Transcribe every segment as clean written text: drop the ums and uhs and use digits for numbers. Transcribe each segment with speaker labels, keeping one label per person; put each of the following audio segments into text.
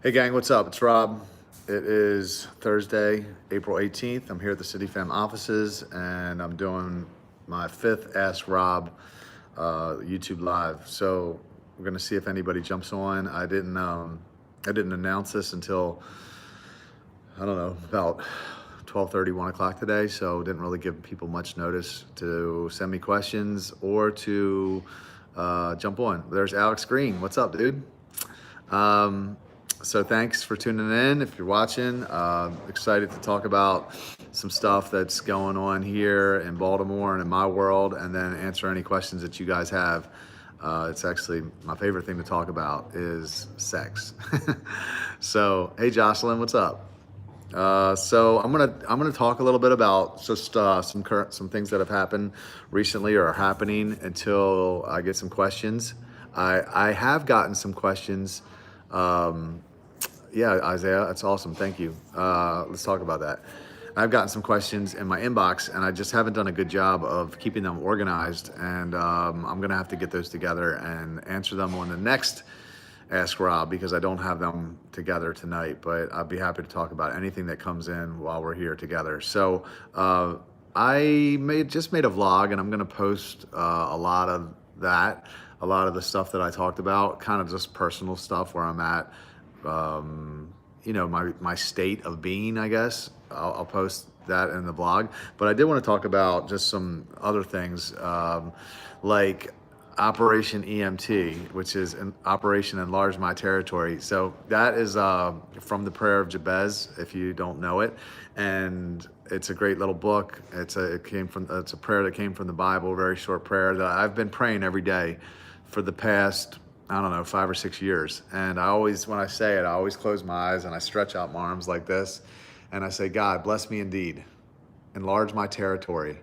Speaker 1: Hey gang, what's up? It's Rob. It is Thursday, April 18th. I'm here at the City Fam offices and I'm doing my 5th Ask Rob YouTube live. So we're gonna see if anybody jumps on. I didn't announce this until, I don't know, about 12:30, 1 o'clock today. So didn't really give people much notice to send me questions or to jump on. There's Alex Green. What's up, dude? So thanks for tuning in. If you're watching, excited to talk about some stuff that's going on here in Baltimore and in my world, and then answer any questions that you guys have. It's actually my favorite thing to talk about is sex. So, hey Jocelyn, what's up? So I'm gonna talk a little bit about just some things that have happened recently or are happening until I get some questions. I have gotten some questions. Yeah, Isaiah, that's awesome. Thank you. Let's talk about that. I've gotten some questions in my inbox, and I just haven't done a good job of keeping them organized. And I'm gonna have to get those together and answer them on the next Ask Rob because I don't have them together tonight. But I'd be happy to talk about anything that comes in while we're here together. So I just made a vlog, and I'm gonna post a lot of that, a lot of the stuff that I talked about, kind of just personal stuff where I'm at. You know, my state of being, I guess. I'll post that in the blog. But I did want to talk about just some other things, like Operation EMT, which is an Operation Enlarge My Territory. So that is from the Prayer of Jabez, if you don't know it. And it's a great little book. It's a prayer that came from the Bible, a very short prayer that I've been praying every day for the past, I don't know, 5 or 6 years. And I always, when I say it, I always close my eyes and I stretch out my arms like this. And I say, God, bless me indeed. Enlarge my territory.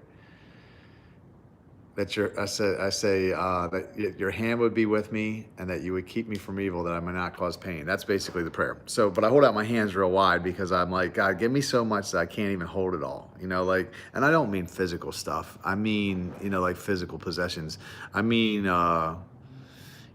Speaker 1: That that your hand would be with me and that you would keep me from evil, that I may not cause pain. That's basically the prayer. So, but I hold out my hands real wide because I'm like, God, give me so much that I can't even hold it all. You know, like, and I don't mean physical stuff. I mean, you know, like physical possessions. I mean,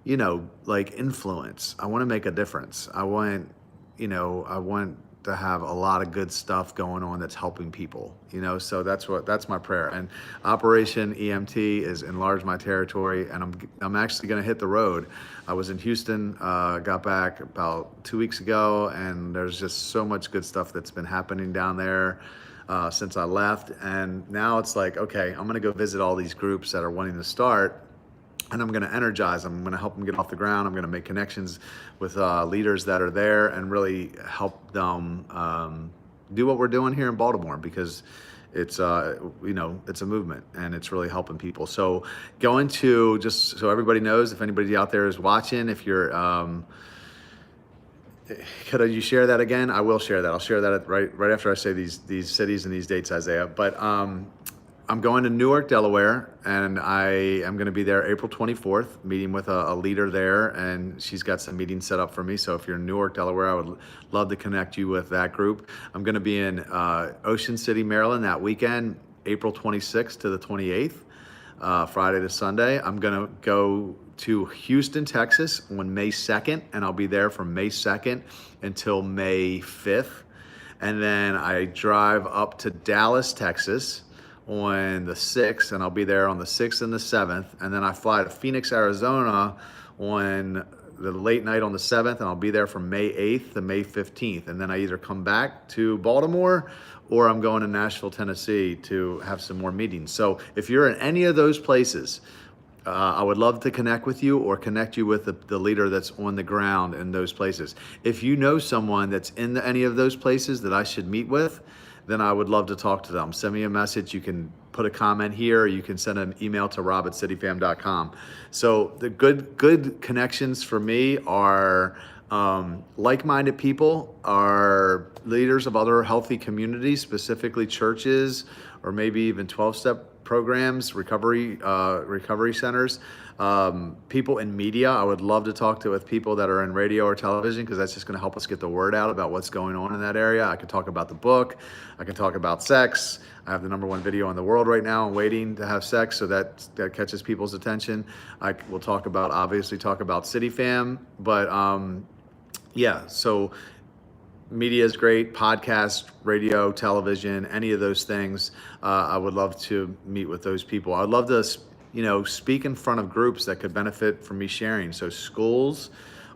Speaker 1: you know, like influence. I want to make a difference. I want to have a lot of good stuff going on that's helping people, you know, so that's my prayer. And Operation EMT is Enlarge My Territory, and I'm actually going to hit the road. I was in Houston, got back about 2 weeks ago, and there's just so much good stuff that's been happening down there since I left. And now it's like, okay, I'm going to go visit all these groups that are wanting to start. And I'm going to energize them. I'm going to help them get off the ground. I'm going to make connections with leaders that are there and really help them do what we're doing here in Baltimore, because it's you know, it's a movement and it's really helping people. So going to, just so everybody knows, if anybody out there is watching, if you're could you share that again? I will share that. I'll share that right after I say these cities and these dates, Isaiah. But I'm going to Newark, Delaware, and I am going to be there April 24th, meeting with a leader there, and she's got some meetings set up for me. So if you're in Newark, Delaware, I would love to connect you with that group. I'm going to be in Ocean City, Maryland that weekend, April 26th to the 28th, Friday to Sunday. I'm going to go to Houston, Texas on May 2nd, and I'll be there from May 2nd until May 5th. And then I drive up to Dallas, Texas, on the 6th, and I'll be there on the 6th and the 7th. And then I fly to Phoenix, Arizona on the late night on the 7th, and I'll be there from May 8th to May 15th. And then I either come back to Baltimore or I'm going to Nashville, Tennessee to have some more meetings. So if you're in any of those places, I would love to connect with you or connect you with the leader that's on the ground in those places. If you know someone that's in any of those places that I should meet with, then I would love to talk to them. Send me a message. You can put a comment here, or you can send an email to rob@cityfam.com. So the good connections for me are like-minded people, are leaders of other healthy communities, specifically churches, or maybe even 12-step programs, recovery centers, people in media. I would love to talk with people that are in radio or television, because that's just going to help us get the word out about what's going on in that area. I could talk about the book. I can talk about sex. I have the #1 video in the world right now. I'm waiting to have sex, so that catches people's attention. I will obviously talk about City Fam, but yeah, so media is great, podcast, radio, television, any of those things. I would love to meet with those people. I'd love to, speak in front of groups that could benefit from me sharing. So schools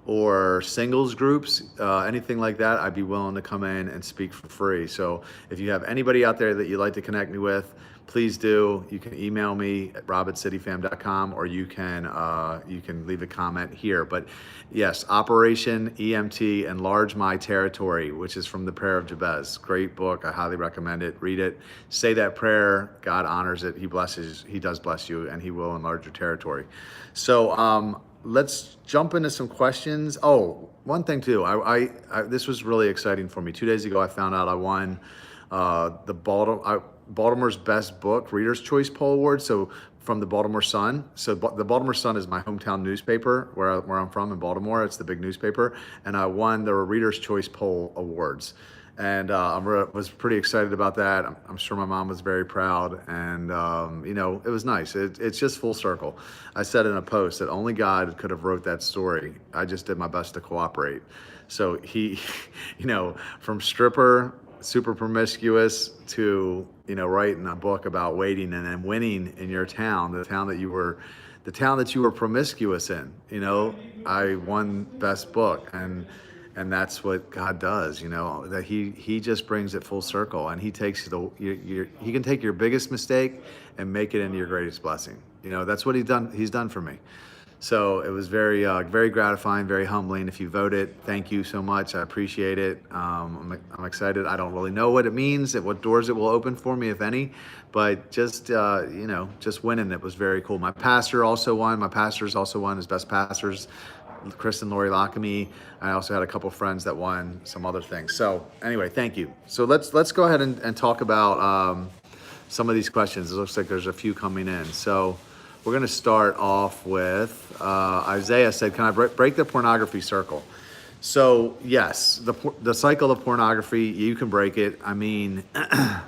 Speaker 1: or singles groups, anything like that, I'd be willing to come in and speak for free. So if you have anybody out there that you'd like to connect me with, please do. You can email me at rob@cityfam.com, or you can leave a comment here. But yes, Operation EMT, Enlarge My Territory, which is from the Prayer of Jabez. Great book. I highly recommend it. Read it. Say that prayer. God honors it. He does bless you, and he will enlarge your territory. So let's jump into some questions. Oh, one thing too. This was really exciting for me. 2 days ago, I found out I won the Baltimore's Best Book Reader's Choice Poll Award. So from the Baltimore Sun. So the Baltimore Sun is my hometown newspaper where I'm from in Baltimore. It's the big newspaper, and I won the Reader's Choice Poll Awards. And I was pretty excited about that. I'm sure my mom was very proud, and it was nice. It's just full circle. I said in a post that only God could have wrote that story. I just did my best to cooperate. So he, from stripper, super promiscuous, to writing a book about waiting and then winning in your town, the town that you were promiscuous in. I won best book, and that's what God does. That he just brings it full circle, and he takes he can take your biggest mistake and make it into your greatest blessing. That's what he's done for me. So it was very gratifying, very humbling. If you voted, thank you so much. I appreciate it. I'm excited. I don't really know what it means, what doors it will open for me, if any, but just winning it was very cool. My pastor also won. My pastors also won as best pastors, Chris and Lori Lockamy. I also had a couple friends that won some other things. So anyway, thank you. So let's go ahead and talk about some of these questions. It looks like there's a few coming in. So we're going to start off with Isaiah said, can I break the pornography circle? So yes, the cycle of pornography, you can break it. I mean, I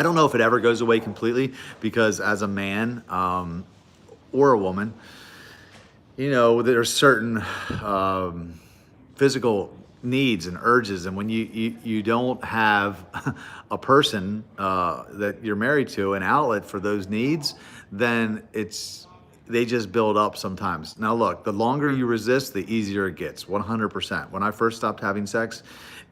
Speaker 1: don't know if it ever goes away completely, because as a man or a woman, there's certain physical needs and urges, and when you don't have a person that you're married to, an outlet for those needs, then they just build up sometimes. Now look, the longer you resist, the easier it gets, 100%. When I first stopped having sex,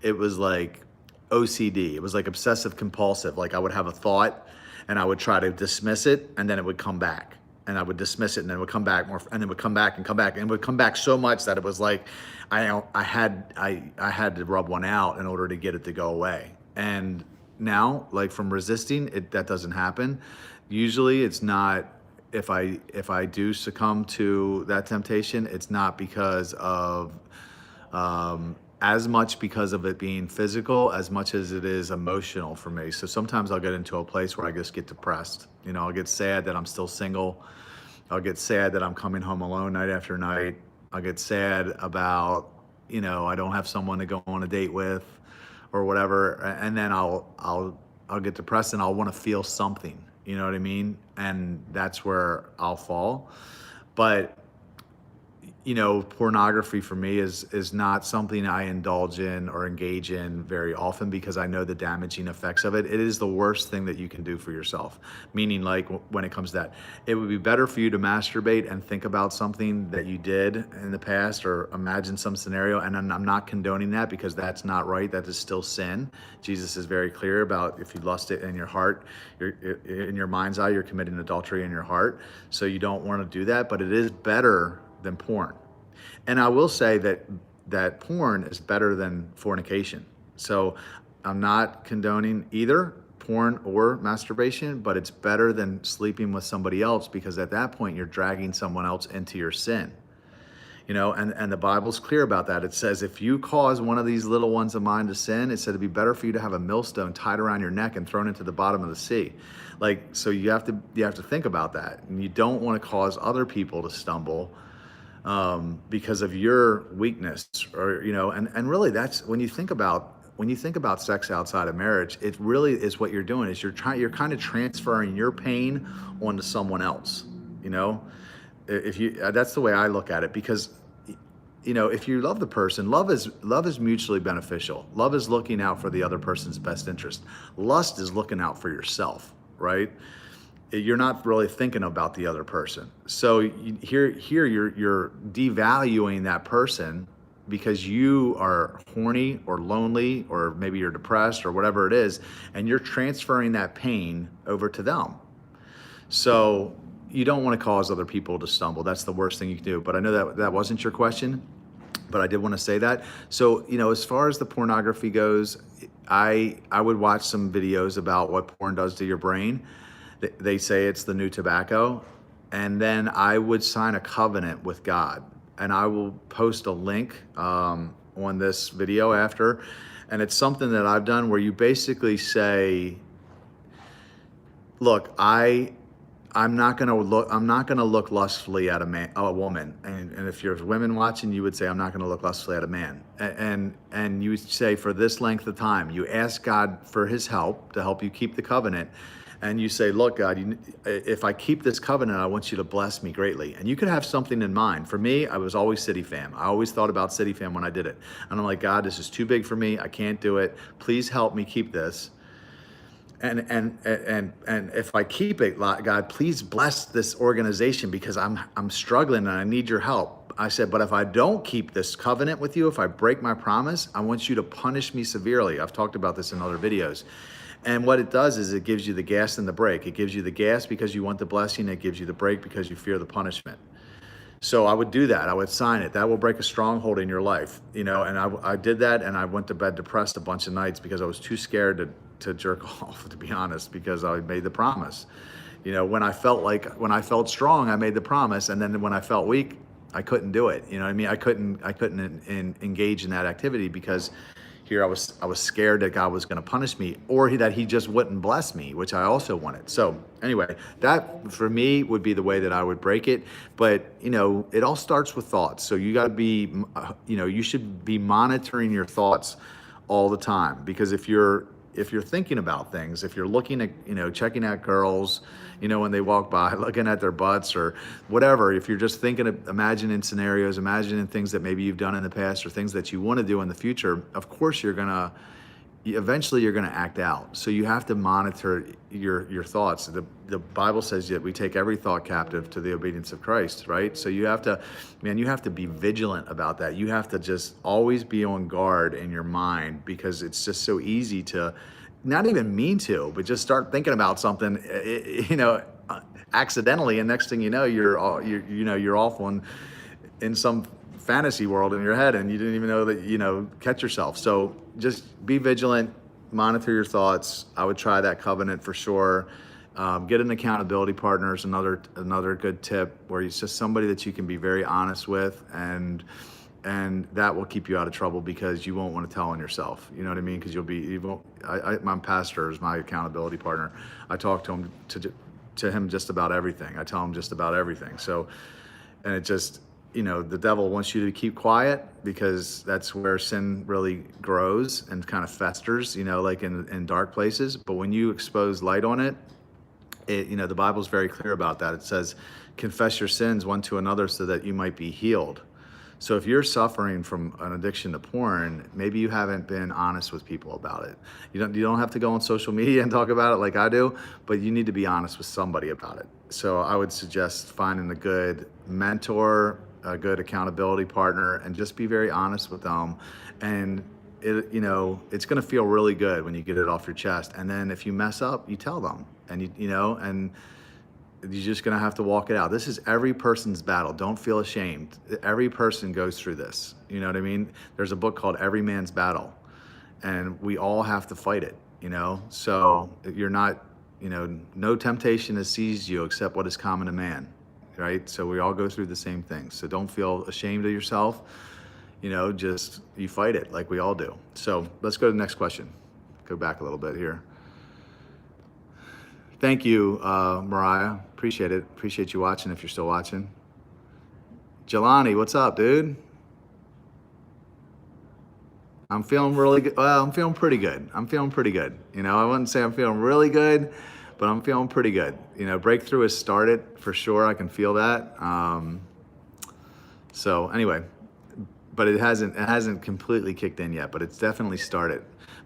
Speaker 1: it was like OCD. It was like obsessive compulsive. Like I would have a thought and I would try to dismiss it, and then it would come back. And I would dismiss it, and then it would come back more, and then it would come back and come back, and it would come back so much that it was like I had to rub one out in order to get it to go away. And now, like from resisting it, that doesn't happen. Usually, it's not. If I do succumb to that temptation, it's not because of as much because of it being physical as much as it is emotional for me. So sometimes I'll get into a place where I just get depressed. I'll get sad that I'm still single. I'll get sad that I'm coming home alone night after night. I'll get sad about, I don't have someone to go on a date with or whatever. And then I'll get depressed, and I'll want to feel something, you know what I mean? And that's where I'll fall. But pornography for me is not something I indulge in or engage in very often, because I know the damaging effects of it. It is the worst thing that you can do for yourself. Meaning, like when it comes to that, it would be better for you to masturbate and think about something that you did in the past, or imagine some scenario. And I'm not condoning that, because that's not right. That is still sin. Jesus is very clear about, if you lust it in your heart, in your mind's eye, you're committing adultery in your heart. So you don't want to do that, but it is better than porn. And I will say that porn is better than fornication. So I'm not condoning either porn or masturbation, but it's better than sleeping with somebody else, because at that point you're dragging someone else into your sin. And the Bible's clear about that. It says, if you cause one of these little ones of mine to sin, it said it'd be better for you to have a millstone tied around your neck and thrown into the bottom of the sea. So you have to think about that. And you don't want to cause other people to stumble because of your weakness, or and really, that's when you think about sex outside of marriage, it really is what you're doing is you're kind of transferring your pain onto someone else. If you that's the way I look at it, because if you love the person, love is mutually beneficial. Love is looking out for the other person's best interest. Lust is looking out for yourself, right? You're not really thinking about the other person. So here you're devaluing that person because you are horny or lonely, or maybe you're depressed or whatever it is, and you're transferring that pain over to them. So you don't want to cause other people to stumble. That's the worst thing you can do. But I know that that wasn't your question, but I did want to say that. So, as far as the pornography goes, I would watch some videos about what porn does to your brain. They say it's the new tobacco. And then I would sign a covenant with God. And I will post a link on this video after. And it's something that I've done where you basically say, look, I'm not gonna look lustfully at a woman. And if there's women watching, you would say, I'm not gonna look lustfully at a man. And you would say, for this length of time, you ask God for his help to help you keep the covenant. And you say, look, God, if I keep this covenant, I want you to bless me greatly. And you could have something in mind. For me, I was always City Fam. I always thought about City Fam when I did it. And I'm like, God, this is too big for me. I can't do it. Please help me keep this. And if I keep it, God, please bless this organization because I'm struggling and I need your help. I said, but if I don't keep this covenant with you, if I break my promise, I want you to punish me severely. I've talked about this in other videos. And what it does is it gives you the gas and the brake. It gives you the gas because you want the blessing. It gives you the brake because you fear the punishment. So I would do that. I would sign it. That will break a stronghold in your life, and I did that, and I went to bed depressed a bunch of nights because I was too scared to jerk off, to be honest, because I made the promise. When I felt strong, I made the promise, and then when I felt weak, I couldn't do it. I couldn't engage in that activity because here I was scared that God was going to punish me, or that he just wouldn't bless me, which I also wanted. So anyway, that for me would be the way that I would break it. But it all starts with thoughts. So you got to be, you should be monitoring your thoughts all the time, because if you're thinking about things, if you're looking at, checking out girls, when they walk by, looking at their butts or whatever, if you're just thinking of imagining scenarios, imagining things that maybe you've done in the past or things that you want to do in the future, of course eventually you're gonna act out. So you have to monitor your thoughts. The Bible says that we take every thought captive to the obedience of Christ, right? So you have to be vigilant about that. You have to just always be on guard in your mind, because it's just so easy to not even mean to, but just start thinking about something, accidentally, and next thing you know, you're off in some fantasy world in your head, and you didn't even know that, catch yourself. So just be vigilant, monitor your thoughts. I would try that covenant for sure. Get an accountability partner is another good tip, where it's just somebody that you can be very honest with, and that will keep you out of trouble, because you won't want to tell on yourself. You know what I mean? Because my pastor is my accountability partner. I talk to him just about everything. I tell him just about everything. So, and it just, the devil wants you to keep quiet, because that's where sin really grows and kind of festers, like in dark places. But when you expose light on it, the Bible's very clear about that. It says, confess your sins one to another so that you might be healed. So if you're suffering from an addiction to porn, maybe you haven't been honest with people about it. You don't have to go on social media and talk about it like I do, but you need to be honest with somebody about it. So I would suggest finding a good mentor, a good accountability partner, and just be very honest with them. And it's going to feel really good when you get it off your chest. And then if you mess up, you tell them, and and you're just going to have to walk it out. This is every person's battle. Don't feel ashamed. Every person goes through this. You know what I mean? There's a book called Every Man's Battle, and we all have to fight it, So you're not, no temptation has seized you except what is common to man, right? So we all go through the same things. So don't feel ashamed of yourself. Just you fight it like we all do. So let's go to the next question. Go back a little bit here. Thank you, Mariah. Appreciate it. Appreciate you watching, if you're still watching. Jelani, what's up, dude? I'm feeling really good. Well, I'm feeling pretty good. I wouldn't say I'm feeling really good, but I'm feeling pretty good. Breakthrough has started for sure. I can feel that. So anyway, but it hasn't completely kicked in yet, but it's definitely started.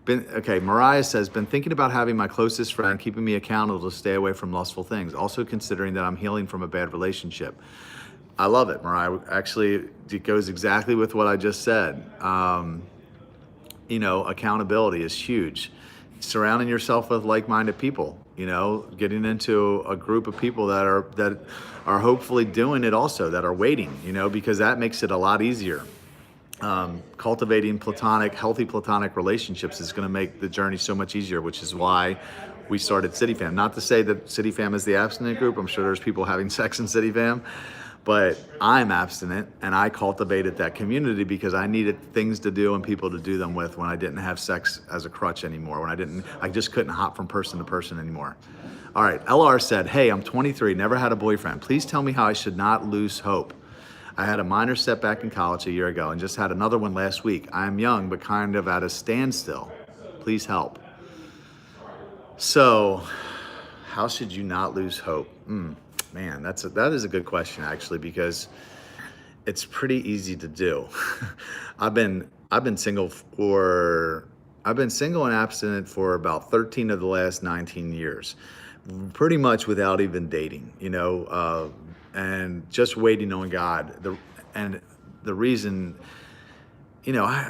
Speaker 1: Okay, Mariah says, been thinking about having my closest friend keeping me accountable to stay away from lustful things, also considering that I'm healing from a bad relationship. I love it, Mariah. Actually, it goes exactly with what I just said. Accountability is huge. Surrounding yourself with like-minded people, getting into a group of people that are hopefully doing it also, that are waiting, because that makes it a lot easier. Cultivating healthy platonic relationships is going to make the journey so much easier, which is why we started CityFam. Not to say that CityFam is the abstinent group. I'm sure there's people having sex in CityFam, but I'm abstinent, and I cultivated that community because I needed things to do and people to do them with when I didn't have sex as a crutch anymore, I just couldn't hop from person to person anymore. All right, LR said, hey, I'm 23, never had a boyfriend. Please tell me how I should not lose hope. I had a minor setback in college a year ago and just had another one last week. I am young, but kind of at a standstill. Please help. So, how should you not lose hope? Man, that is a good question, actually, because it's pretty easy to do. I've been single and abstinent for about 13 of the last 19 years, pretty much without even dating, and just waiting on God. The reason,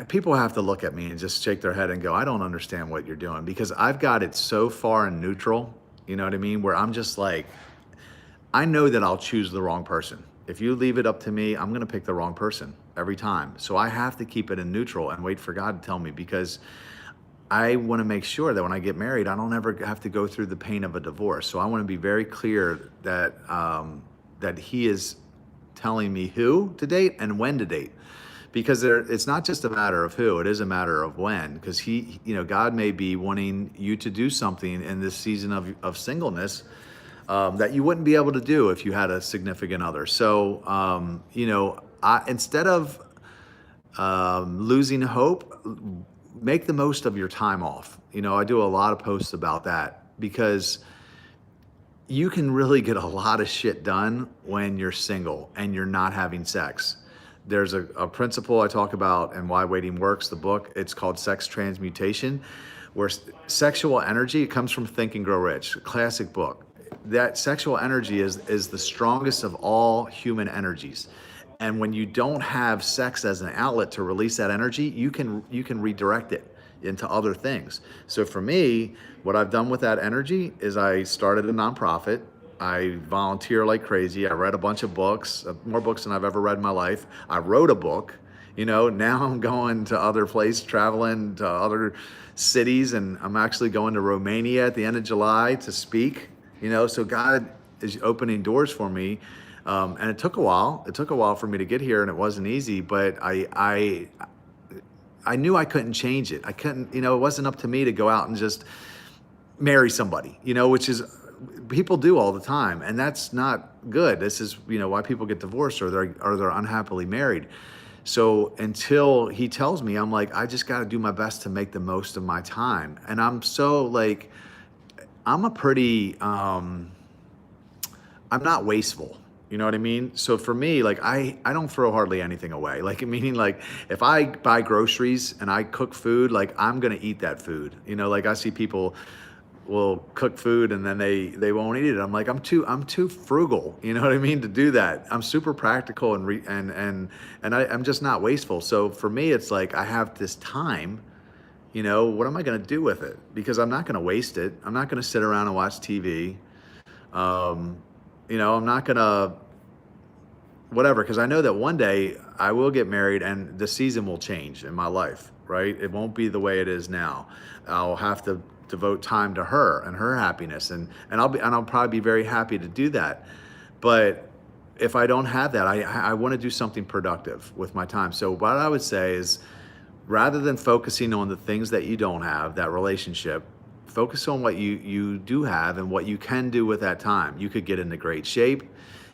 Speaker 1: people have to look at me and just shake their head and go, I don't understand what you're doing, because I've got it so far in neutral, you know what I mean? Where I'm just like, I know that I'll choose the wrong person. If you leave it up to me, I'm going to pick the wrong person every time. So I have to keep it in neutral and wait for God to tell me, because I want to make sure that when I get married, I don't ever have to go through the pain of a divorce. So I want to be very clear that that He is telling me who to date and when to date, because it's not just a matter of who, it is a matter of when, because God may be wanting you to do something in this season of singleness that you wouldn't be able to do if you had a significant other. So, instead of losing hope, make the most of your time off. I do a lot of posts about that, because you can really get a lot of shit done when you're single and you're not having sex. There's a principle I talk about in Why Waiting Works, the book. It's called Sex Transmutation, where sexual energy, it comes from Think and Grow Rich, classic book. That sexual energy is the strongest of all human energies. And when you don't have sex as an outlet to release that energy, you can redirect it into other things. So for me, what I've done with that energy is I started a nonprofit. I volunteer like crazy. I read a bunch of books, more books than I've ever read in my life. I wrote a book. Now I'm going to other places, traveling to other cities, and I'm actually going to Romania at the end of July to speak. So God is opening doors for me. And it took a while. It took a while for me to get here, and it wasn't easy, but I knew I couldn't change it. I couldn't, it wasn't up to me to go out and just marry somebody, which is, people do all the time, and that's not good. This is, why people get divorced or they're unhappily married. So until He tells me, I'm like, I just got to do my best to make the most of my time. And I'm so like, I'm not wasteful. You know what I mean? So for me, like, I don't throw hardly anything away. Like, meaning, like, if I buy groceries and I cook food, like, I'm going to eat that food. Like, I see people will cook food and then they won't eat it. I'm like, I'm too frugal, you know what I mean, to do that. I'm super practical and I'm just not wasteful. So for me, it's like, I have this time, what am I going to do with it? Because I'm not going to waste it. I'm not going to sit around and watch TV. I'm not going to whatever, because I know that one day I will get married and the season will change in my life, right? It won't be the way it is now. I'll have to devote time to her and her happiness, and I'll probably be very happy to do that. But if I don't have that, I want to do something productive with my time. So what I would say is, rather than focusing on the things that you don't have, that relationship, focus on what you do have and what you can do with that time. You could get into great shape.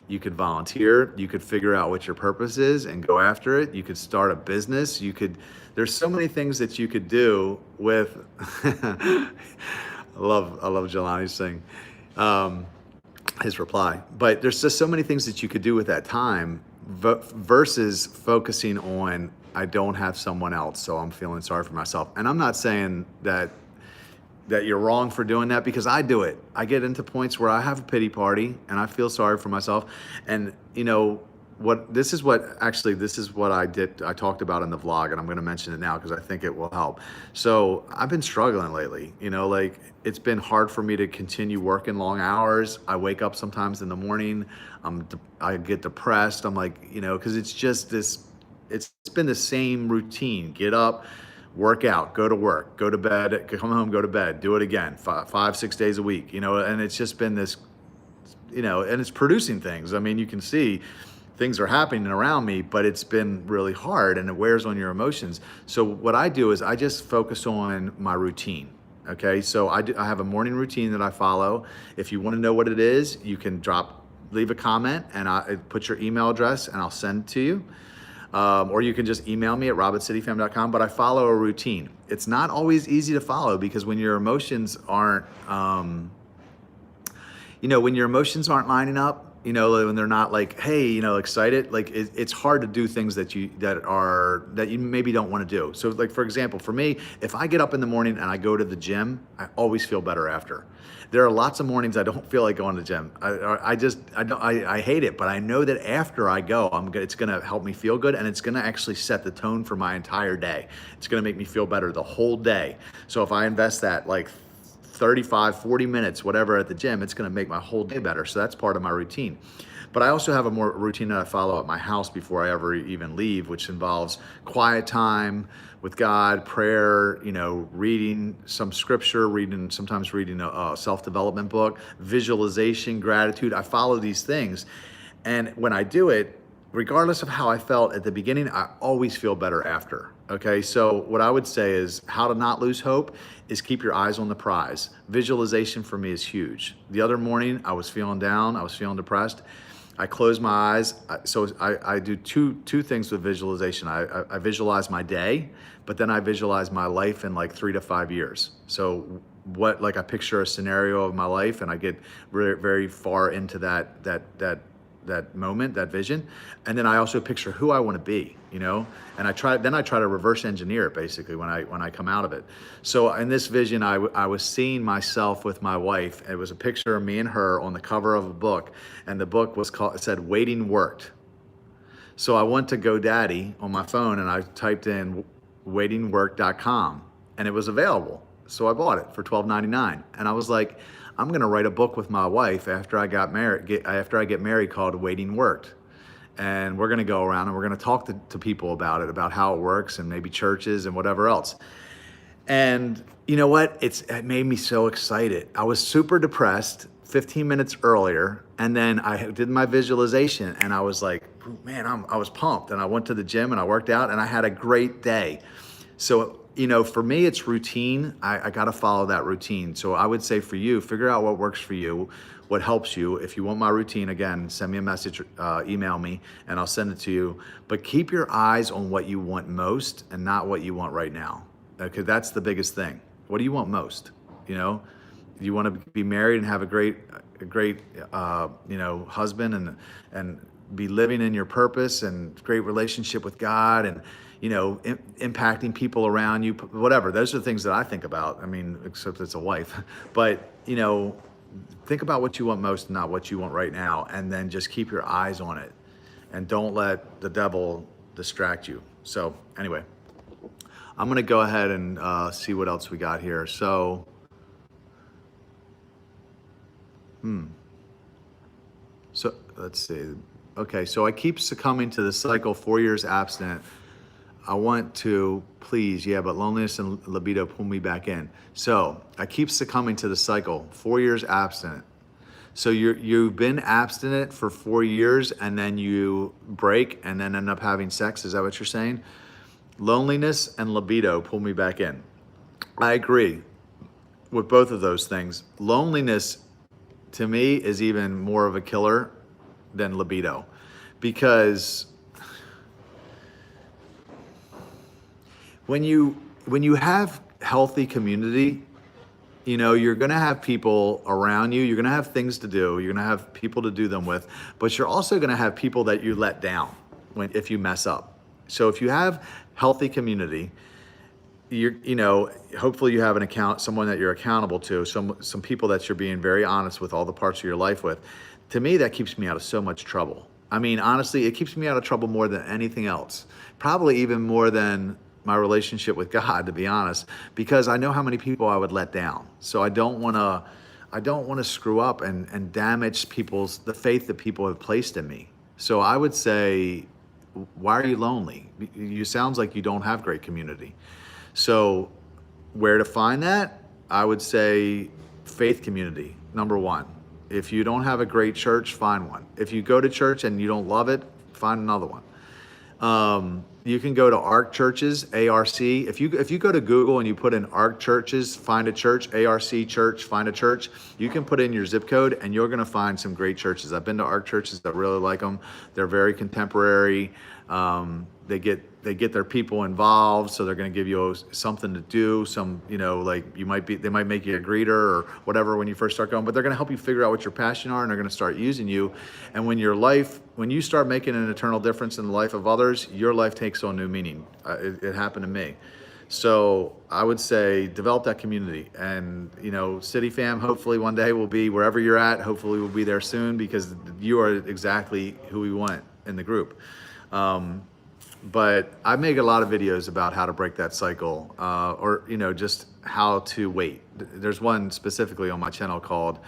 Speaker 1: You could volunteer. You could figure out what your purpose is and go after it. You could start a business. There's so many things that you could do with, I love Jelani's thing, his reply. But there's just so many things that you could do with that time versus focusing on I don't have someone else, so I'm feeling sorry for myself. And I'm not saying that you're wrong for doing that, because I do it. I get into points where I have a pity party and I feel sorry for myself. And this is what I did. I talked about in the vlog, and I'm going to mention it now because I think it will help. So I've been struggling lately, like it's been hard for me to continue working long hours. I wake up sometimes in the morning. I get depressed. I'm like, cause it's been the same routine. Get up, work out, go to work, go to bed, come home, go to bed, do it again, 5-6 days a week, and it's just been this, and it's producing things. I mean, you can see things are happening around me, but it's been really hard and it wears on your emotions. So what I do is I just focus on my routine. Okay, so I have a morning routine that I follow. If you want to know what it is, you can leave a comment, and I put your email address and I'll send it to you. Or you can just email me at robincityfam.com, but I follow a routine. It's not always easy to follow, because when your emotions aren't, lining up, when they're not like, hey, excited, like it's hard to do things that you maybe don't want to do. So like, for example, for me, if I get up in the morning and I go to the gym, I always feel better after. There are lots of mornings I don't feel like going to the gym. I hate it, but I know that after I go, it's gonna help me feel good, and it's gonna actually set the tone for my entire day. It's gonna make me feel better the whole day. So if I invest that like 35, 40 minutes, whatever, at the gym, it's gonna make my whole day better. So that's part of my routine. But I also have a more routine that I follow at my house before I ever even leave, which involves quiet time with God, prayer, reading some scripture, sometimes reading a self-development book, visualization, gratitude. I follow these things. And when I do it, regardless of how I felt at the beginning, I always feel better after. Okay, so what I would say is how to not lose hope is keep your eyes on the prize. Visualization for me is huge. The other morning, I was feeling down, I was feeling depressed. I close my eyes. So I do two things with visualization. I visualize my day, but then I visualize my life in like 3 to 5 years. So I picture a scenario of my life, and I get very, very far into that moment, that vision. And then I also picture who I want to be, and I try to reverse engineer it basically when I come out of it. So in this vision, I was seeing myself with my wife. It was a picture of me and her on the cover of a book, and the book it said Waiting Worked. So I went to GoDaddy on my phone and I typed in waitingwork.com, and it was available. So I bought it for $12.99, and I was like, I'm gonna write a book with my wife after I get married called Waiting Worked. And we're gonna go around and we're gonna talk to people about it, about how it works, and maybe churches and whatever else. And you know what? It made me so excited. I was super depressed 15 minutes earlier, and then I did my visualization, and I was like, man, I was pumped. And I went to the gym and I worked out, and I had a great day. So for me, it's routine. I got to follow that routine. So I would say for you, figure out what works for you, what helps you. If you want my routine, again, send me a message, email me, and I'll send it to you. But keep your eyes on what you want most and not what you want right now. Okay, that's the biggest thing. What do you want most? You want to be married and have a great husband and be living in your purpose and great relationship with God, and impacting people around you, whatever. Those are the things that I think about. I mean, except it's a wife. But, think about what you want most, not what you want right now, and then just keep your eyes on it. And don't let the devil distract you. So anyway, I'm going to go ahead and see what else we got here. So, So let's see. Okay, so I keep succumbing to the cycle, 4 years abstinent. I want to, please, but loneliness and libido pull me back in. So I keep succumbing to the cycle, 4 years abstinent. So you've been abstinent for 4 years, and then you break and then end up having sex. Is that what you're saying? Loneliness and libido pull me back in. I agree with both of those things. Loneliness, to me, is even more of a killer than libido, because when you have healthy community, you're going to have people around you. You're going to have things to do. You're going to have people to do them with, but you're also going to have people that you let down if you mess up. So if you have healthy community. Hopefully you have someone that you're accountable to, some people that you're being very honest with all the parts of your life with. To me, that keeps me out of so much trouble. I mean, honestly, it keeps me out of trouble more than anything else. Probably even more than my relationship with God, to be honest, because I know how many people I would let down. So I don't want to screw up and damage the faith that people have placed in me. So I would say, why are you lonely? You sounds like you don't have great community. So where to find that? I would say faith community, number one. If you don't have a great church, find one. If you go to church and you don't love it, find another one. You can go to ARC churches, ARC. If you go to Google and you put in ARC churches, find a church, ARC church, find a church, you can put in your zip code and you're going to find some great churches. I've been to ARC churches that really like them. They're very contemporary. They get their people involved, so they're going to give you something to do. They might make you a greeter or whatever when you first start going, but they're going to help you figure out what your passion are, and they're going to start using you. And when you start making an eternal difference in the life of others, your life takes on new meaning. It happened to me. So I would say develop that community, and City Fam hopefully one day will be wherever you're at. Hopefully we'll be there soon, because you are exactly who we want in the group. But I make a lot of videos about how to break that cycle, or just how to wait. There's one specifically on my channel called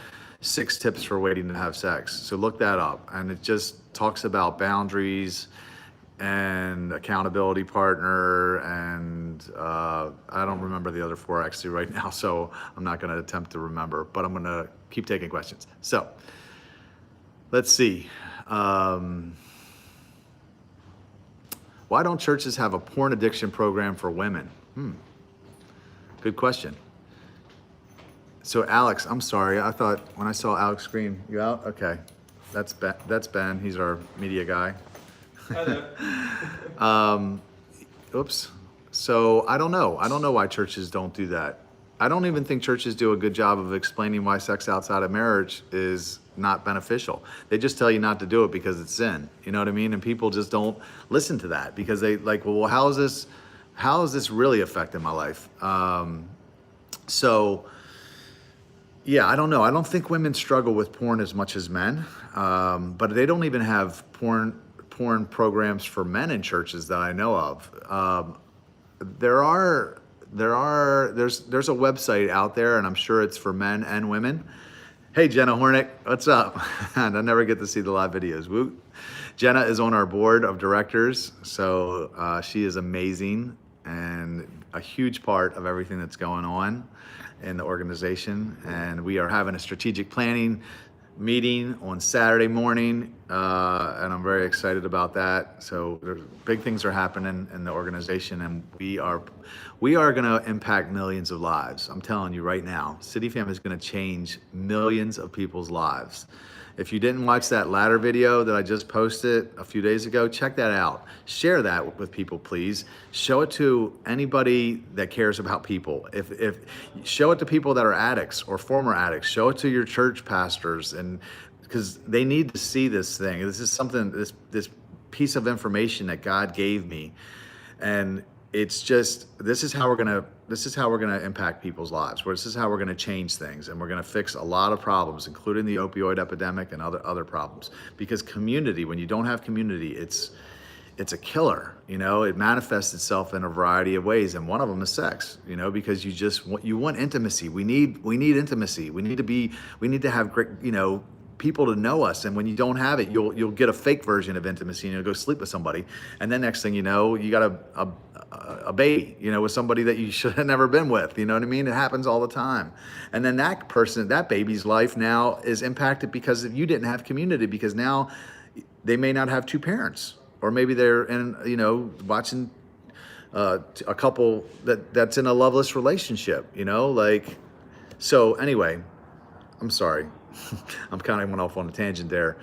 Speaker 1: 6 Tips for Waiting to Have Sex. So look that up, and it just talks about boundaries and accountability partner, and I don't remember the other 4 actually right now, so I'm not going to attempt to remember, but I'm going to keep taking questions. So let's see. Why don't churches have a porn addiction program for women? Good question. So Alex, I'm sorry. I thought when I saw Alex scream, you out? Okay. That's Ben. He's our media guy. Oops. So I don't know. I don't know why churches don't do that. I don't even think churches do a good job of explaining why sex outside of marriage is not beneficial. They just tell you not to do it because it's sin. You know what I mean? And people just don't listen to that, because they well, how is this really affecting my life? So yeah, I don't know. I don't think women struggle with porn as much as men, but they don't even have porn programs for men in churches that I know of. There's a website out there, and I'm sure it's for men and women. Hey, Jenna Hornick, what's up? And I never get to see the live videos. Woo. Jenna is on our board of directors, so she is amazing and a huge part of everything that's going on in the organization. And we are having a strategic planning meeting on Saturday morning, and I'm very excited about that. So there's big things are happening in the organization, and we are going to impact millions of lives. I'm telling you right now, City Fam is going to change millions of people's lives. If you didn't watch that ladder video that I just posted a few days ago, check that out. Share that with people, please. Show it to anybody that cares about people. If show it to people that are addicts or former addicts. Show it to your church pastors, and because they need to see this thing. This is something, this piece of information that God gave me, and it's just, this is how we're gonna impact people's lives. This is how we're gonna change things, and we're gonna fix a lot of problems, including the opioid epidemic and other problems. Because community, when you don't have community, it's a killer. It manifests itself in a variety of ways, and one of them is sex. Because you want intimacy. We need intimacy. We need to have great, people to know us. And when you don't have it, you'll get a fake version of intimacy, and you'll go sleep with somebody, and then next thing you know, you got a baby, with somebody that you should have never been with. You know what I mean? It happens all the time. And then that baby's life now is impacted because you didn't have community, because now they may not have 2 parents, or maybe they're in, watching a couple that's in a loveless relationship, so anyway, I'm sorry. I'm kind of went off on a tangent there.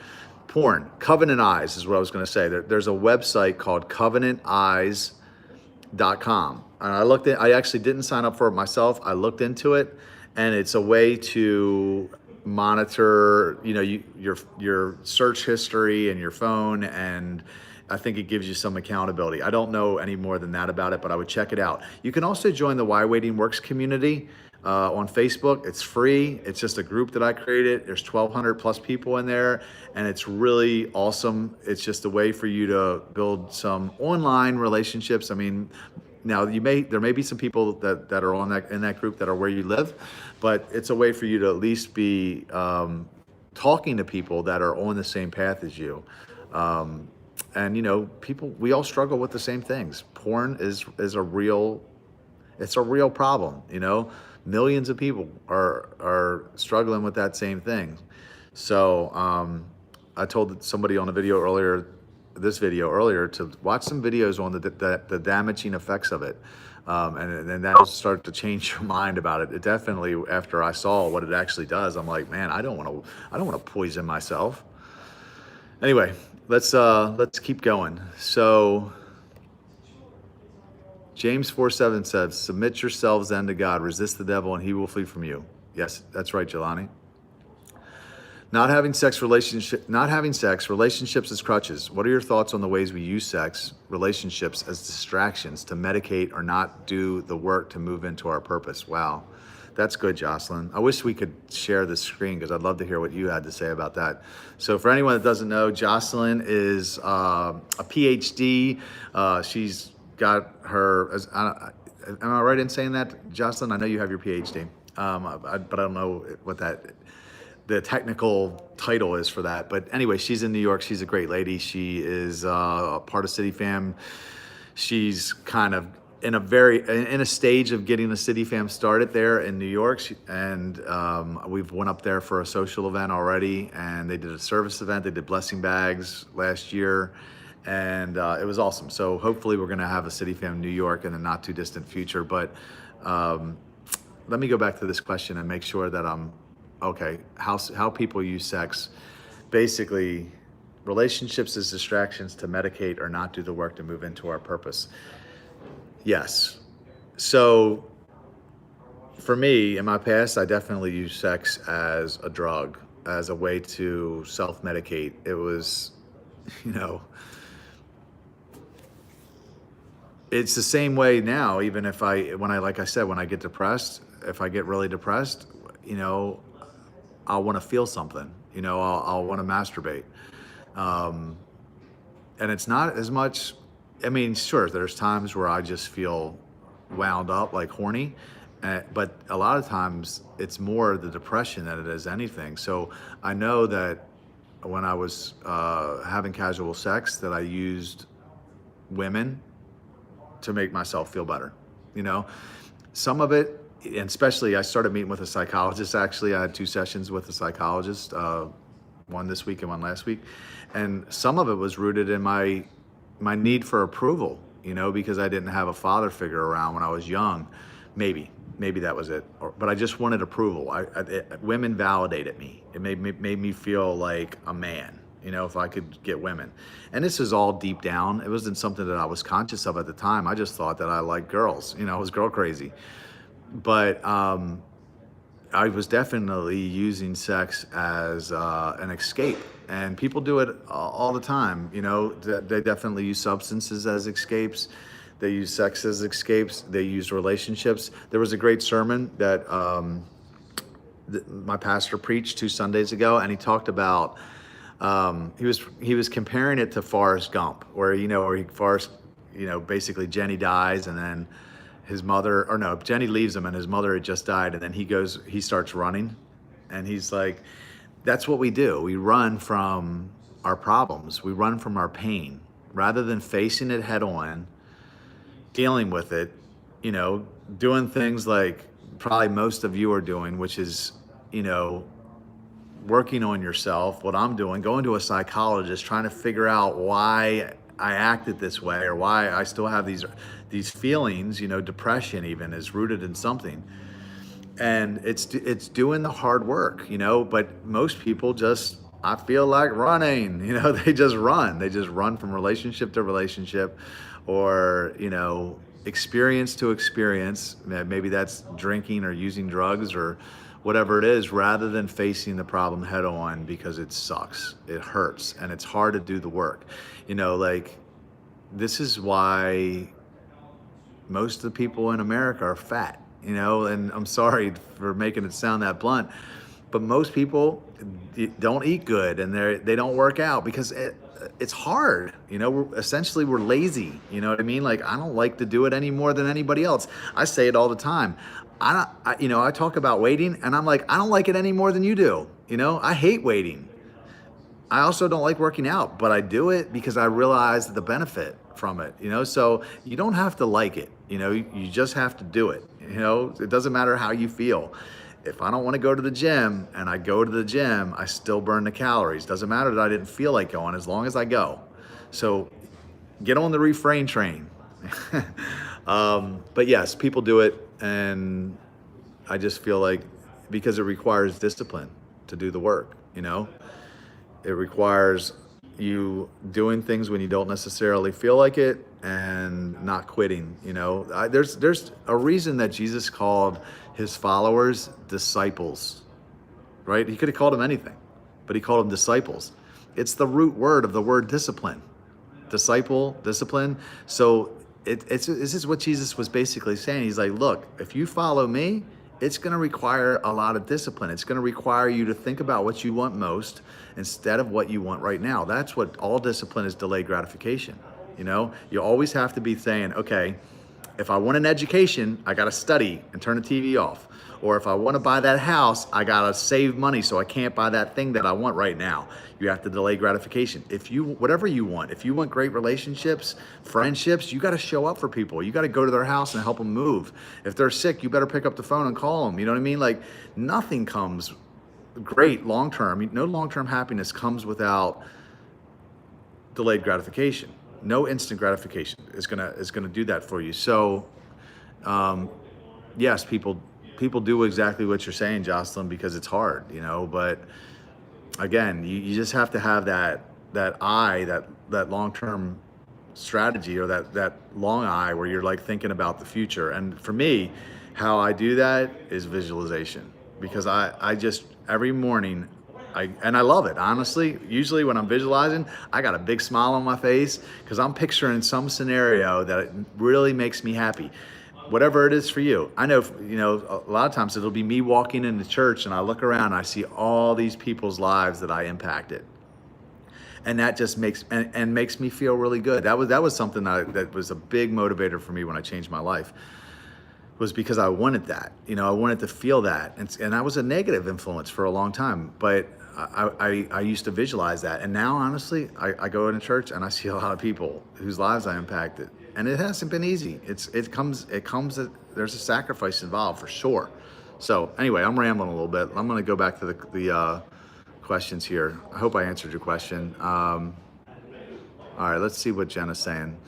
Speaker 1: Porn, Covenant Eyes is what I was going to say. There's a website called covenanteyes.com. And I actually didn't sign up for it myself. I looked into it, and it's a way to monitor, your search history and your phone, and I think it gives you some accountability. I don't know any more than that about it, but I would check it out. You can also join the Why Waiting Works community on Facebook. It's free. It's just a group that I created. There's 1,200 plus people in there, and it's really awesome. It's just a way for you to build some online relationships. I mean, now there may be some people that are in that group that are where you live, but it's a way for you to at least be talking to people that are on the same path as you. And you know, we all struggle with the same things. Porn is a real problem. You know, millions of people are struggling with that same thing. So I told somebody on this video earlier, to watch some videos on the damaging effects of it, and then that'll start to change your mind about it. It definitely, after I saw what it actually does, I'm like, man, I don't want to poison myself. Anyway, let's keep going. So James 4:7 says, submit yourselves then to God, resist the devil, and he will flee from you. Yes, that's right, Jelani. Not having sex, relationships as crutches. What are your thoughts on the ways we use sex, relationships as distractions to medicate or not do the work to move into our purpose? Wow, that's good, Jocelyn. I wish we could share this screen because I'd love to hear what you had to say about that. So for anyone that doesn't know, Jocelyn is a PhD. She's got her, am I right in saying that, Jocelyn? I know you have your PhD, but I don't know what the technical title is for that. But anyway, she's in New York. She's a great lady. She is a part of CityFam. She's kind of in a stage of getting the CityFam started there in New York. We've went up there for a social event already, and they did a service event. They did blessing bags last year, and it was awesome. So hopefully we're gonna have a CityFam New York in the not too distant future. But let me go back to this question and make sure that I'm okay. How people use sex. Basically, relationships as distractions to medicate or not do the work to move into our purpose. Yes. So for me, in my past, I definitely used sex as a drug, as a way to self-medicate. It was, you know, it's the same way now. Even if when I get depressed, if I get really depressed, you know, I'll want to feel something, you know, I'll want to masturbate. And it's not as much, I mean, sure, there's times where I just feel wound up, like horny, but a lot of times it's more the depression than it is anything. So I know that when I was having casual sex, that I used women to make myself feel better. You know, some of it, and especially I started meeting with a psychologist. Actually, I had 2 sessions with a psychologist, one this week and one last week. And some of it was rooted in my need for approval, you know, because I didn't have a father figure around when I was young. Maybe that was it. But I just wanted approval. Women validated me. It made me feel like a man, you know, if I could get women. And this is all deep down. It wasn't something that I was conscious of at the time. I just thought that I liked girls, you know, I was girl crazy. But I was definitely using sex as an escape, and people do it all the time. You know, they definitely use substances as escapes. They use sex as escapes. They use relationships. There was a great sermon that my pastor preached 2 Sundays ago, and he talked about he was comparing it to Forrest Gump, where basically Jenny dies, and then Jenny leaves him, and his mother had just died, and then he starts running, and he's like, that's what we do. We run from our problems. We run from our pain rather than facing it head on, dealing with it, you know, doing things like probably most of you are doing, which is, you know, working on yourself. What I'm doing, going to a psychologist, trying to figure out why I acted this way, or why I still have these feelings. You know, depression even is rooted in something, and it's doing the hard work, you know. But most people just, I feel like running, you know, they just run from relationship to relationship, or, you know, experience to experience. Maybe that's drinking or using drugs or whatever it is, rather than facing the problem head on, because it sucks, it hurts, and it's hard to do the work. You know, like this is why most of the people in America are fat, and I'm sorry for making it sound that blunt, but most people don't eat good and they don't work out because it's hard. We're lazy. You know what I mean? Like, I don't like to do it any more than anybody else. I say it all the time. I talk about waiting and I'm like, I don't like it any more than you do. I hate waiting. I also don't like working out, but I do it because I realize the benefit from it, so you don't have to like it, you just have to do it. It doesn't matter how you feel. If I don't want to go to the gym and I go to the gym, I still burn the calories. Doesn't matter that I didn't feel like going, as long as I go. So get on the refrain train. But yes, people do it, and I just feel like because it requires discipline to do the work, it requires you doing things when you don't necessarily feel like it and not quitting. There's a reason that Jesus called his followers disciples, right? He could have called them anything, but he called them disciples. It's the root word of the word discipline. Disciple, discipline. So this is what Jesus was basically saying. He's like, look, if you follow me, it's going to require a lot of discipline. It's going to require you to think about what you want most instead of what you want right now. That's what all discipline is, delayed gratification. You always have to be saying, okay, if I want an education, I got to study and turn the TV off. Or if I want to buy that house, I got to save money so I can't buy that thing that I want right now. You have to delay gratification. Whatever you want, if you want great relationships, friendships, you got to show up for people. You got to go to their house and help them move. If they're sick, you better pick up the phone and call them. You know what I mean? Like, nothing comes great long-term. No long-term happiness comes without delayed gratification. No instant gratification is gonna do that for you. So, yes, people do exactly what you're saying, Jocelyn, because it's hard, But again, you just have to have that long-term strategy, or that long eye where you're like thinking about the future. And for me, how I do that is visualization, because I just every morning. I love it, honestly. Usually when I'm visualizing, I got a big smile on my face because I'm picturing some scenario that really makes me happy. Whatever it is for you. I know, a lot of times it'll be me walking into church and I look around and I see all these people's lives that I impacted. And that just makes me feel really good. That was something that was a big motivator for me when I changed my life. Was because I wanted that, I wanted to feel that. And I was a negative influence for a long time, but I used to visualize that. And now, honestly, I go into church and I see a lot of people whose lives I impacted. And it hasn't been easy. It comes, there's a sacrifice involved for sure. So anyway, I'm rambling a little bit. I'm going to go back to the questions here. I hope I answered your question. All right, let's see what Jenna's saying.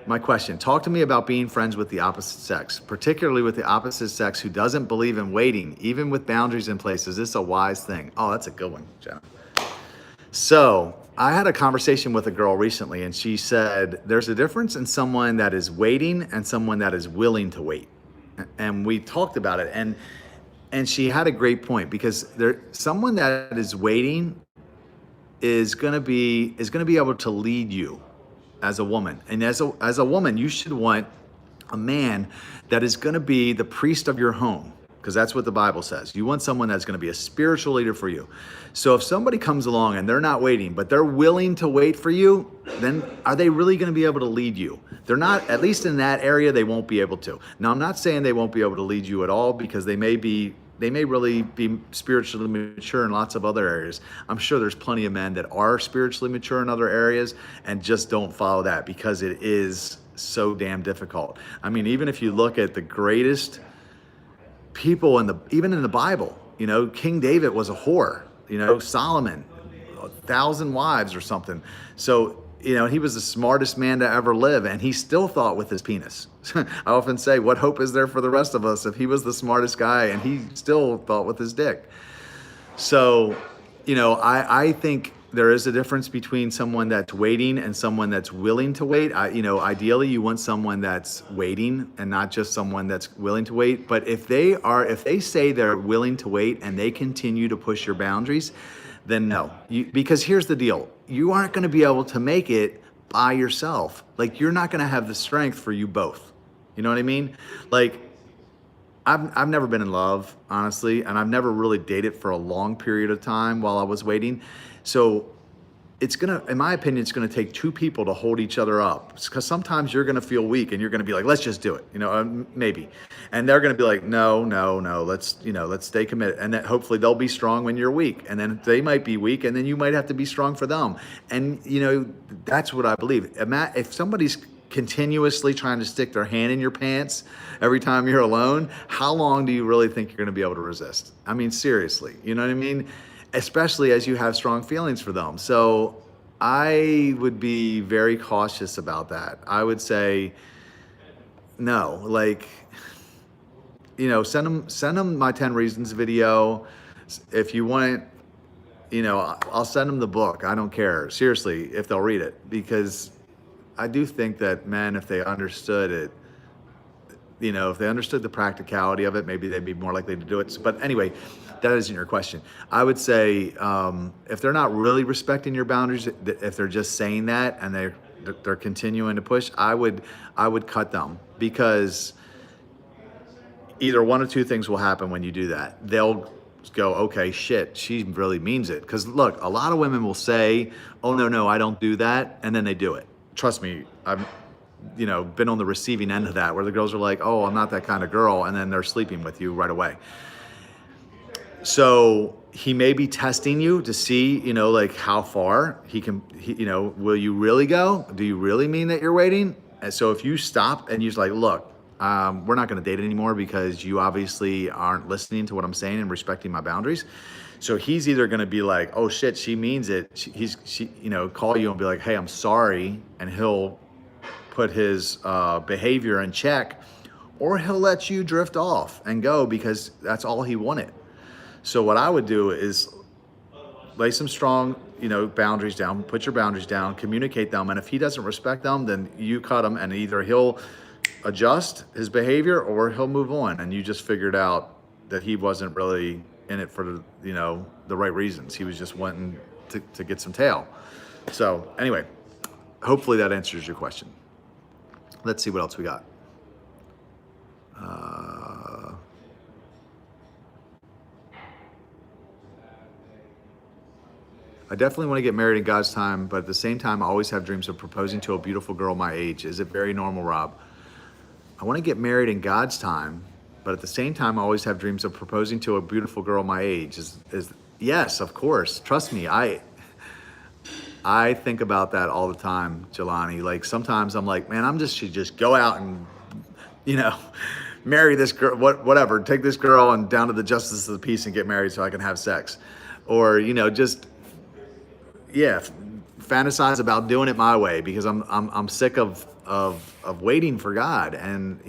Speaker 1: My question, talk to me about being friends with the opposite sex, particularly with the opposite sex who doesn't believe in waiting, even with boundaries in place. Is this a wise thing? Oh, that's a good one, Jenna. So I had a conversation with a girl recently, and she said there's a difference in someone that is waiting and someone that is willing to wait. And we talked about it, and she had a great point, because someone that is waiting is going to be able to lead you as a woman. And as a woman, you should want a man that is going to be the priest of your home, because that's what the Bible says. You want someone that's going to be a spiritual leader for you. So if somebody comes along and they're not waiting, but they're willing to wait for you, then are they really going to be able to lead you? They're not, at least in that area, they won't be able to. Now, I'm not saying they won't be able to lead you at all, because they may really be spiritually mature in lots of other areas. I'm sure there's plenty of men that are spiritually mature in other areas and just don't follow that, because it is so damn difficult. I mean, even if you look at the greatest people even in the Bible, King David was a whore, Solomon, 1,000 wives or something. So, he was the smartest man to ever live, and he still thought with his penis. I often say, what hope is there for the rest of us if he was the smartest guy and he still thought with his dick? So, I think there is a difference between someone that's waiting and someone that's willing to wait. Ideally, you want someone that's waiting and not just someone that's willing to wait. But if they say they're willing to wait and they continue to push your boundaries, then no. Because here's the deal. You aren't going to be able to make it by yourself. Like, you're not going to have the strength for you both. You know what I mean? Like, I've never been in love, honestly, and I've never really dated for a long period of time while I was waiting. So it's gonna, in my opinion, it's gonna take two people to hold each other up. Because sometimes you're gonna feel weak and you're gonna be like, let's just do it, maybe. And they're gonna be like, no, let's stay committed. And then hopefully they'll be strong when you're weak. And then they might be weak and then you might have to be strong for them. And that's what I believe. If somebody's continuously trying to stick their hand in your pants every time you're alone, how long do you really think you're gonna be able to resist? I mean, seriously, you know what I mean? Especially as you have strong feelings for them. So I would be very cautious about that. I would say, no, like, send them my 10 reasons video. If you want it, I'll send them the book. I don't care, seriously, if they'll read it, because I do think that men, if they understood it, if they understood the practicality of it, maybe they'd be more likely to do it. But anyway, that isn't your question. I would say, if they're not really respecting your boundaries, if they're just saying that and they're continuing to push, I would cut them, because either one of two things will happen when you do that. They'll go, okay, shit, she really means it. Because look, a lot of women will say, oh, no, I don't do that, and then they do it. Trust me, I've been on the receiving end of that, where the girls are like, oh, I'm not that kind of girl, and then they're sleeping with you right away. So he may be testing you to see, like how far he can, will you really go? Do you really mean that you're waiting? And so if you stop and you're like, look, we're not going to date anymore because you obviously aren't listening to what I'm saying and respecting my boundaries. So he's either going to be like, oh shit, she means it. She call you and be like, hey, I'm sorry. And he'll put his behavior in check, or he'll let you drift off and go because that's all he wanted. So what I would do is lay some strong, boundaries down, put your boundaries down, communicate them. And if he doesn't respect them, then you cut him, and either he'll adjust his behavior or he'll move on. And you just figured out that he wasn't really in it for the right reasons. He was just wanting to get some tail. So anyway, hopefully that answers your question. Let's see what else we got. I definitely want to get married in God's time, but at the same time, I always have dreams of proposing to a beautiful girl my age. Is it very normal, Rob? I want to get married in God's time, but at the same time, I always have dreams of proposing to a beautiful girl my age. Yes, of course. Trust me, I think about that all the time, Jelani. Like, sometimes I'm like, man, should just go out and, marry this girl, whatever. Take this girl and down to the justice of the peace and get married so I can have sex. Or, fantasize about doing it my way, because I'm sick of waiting for God. And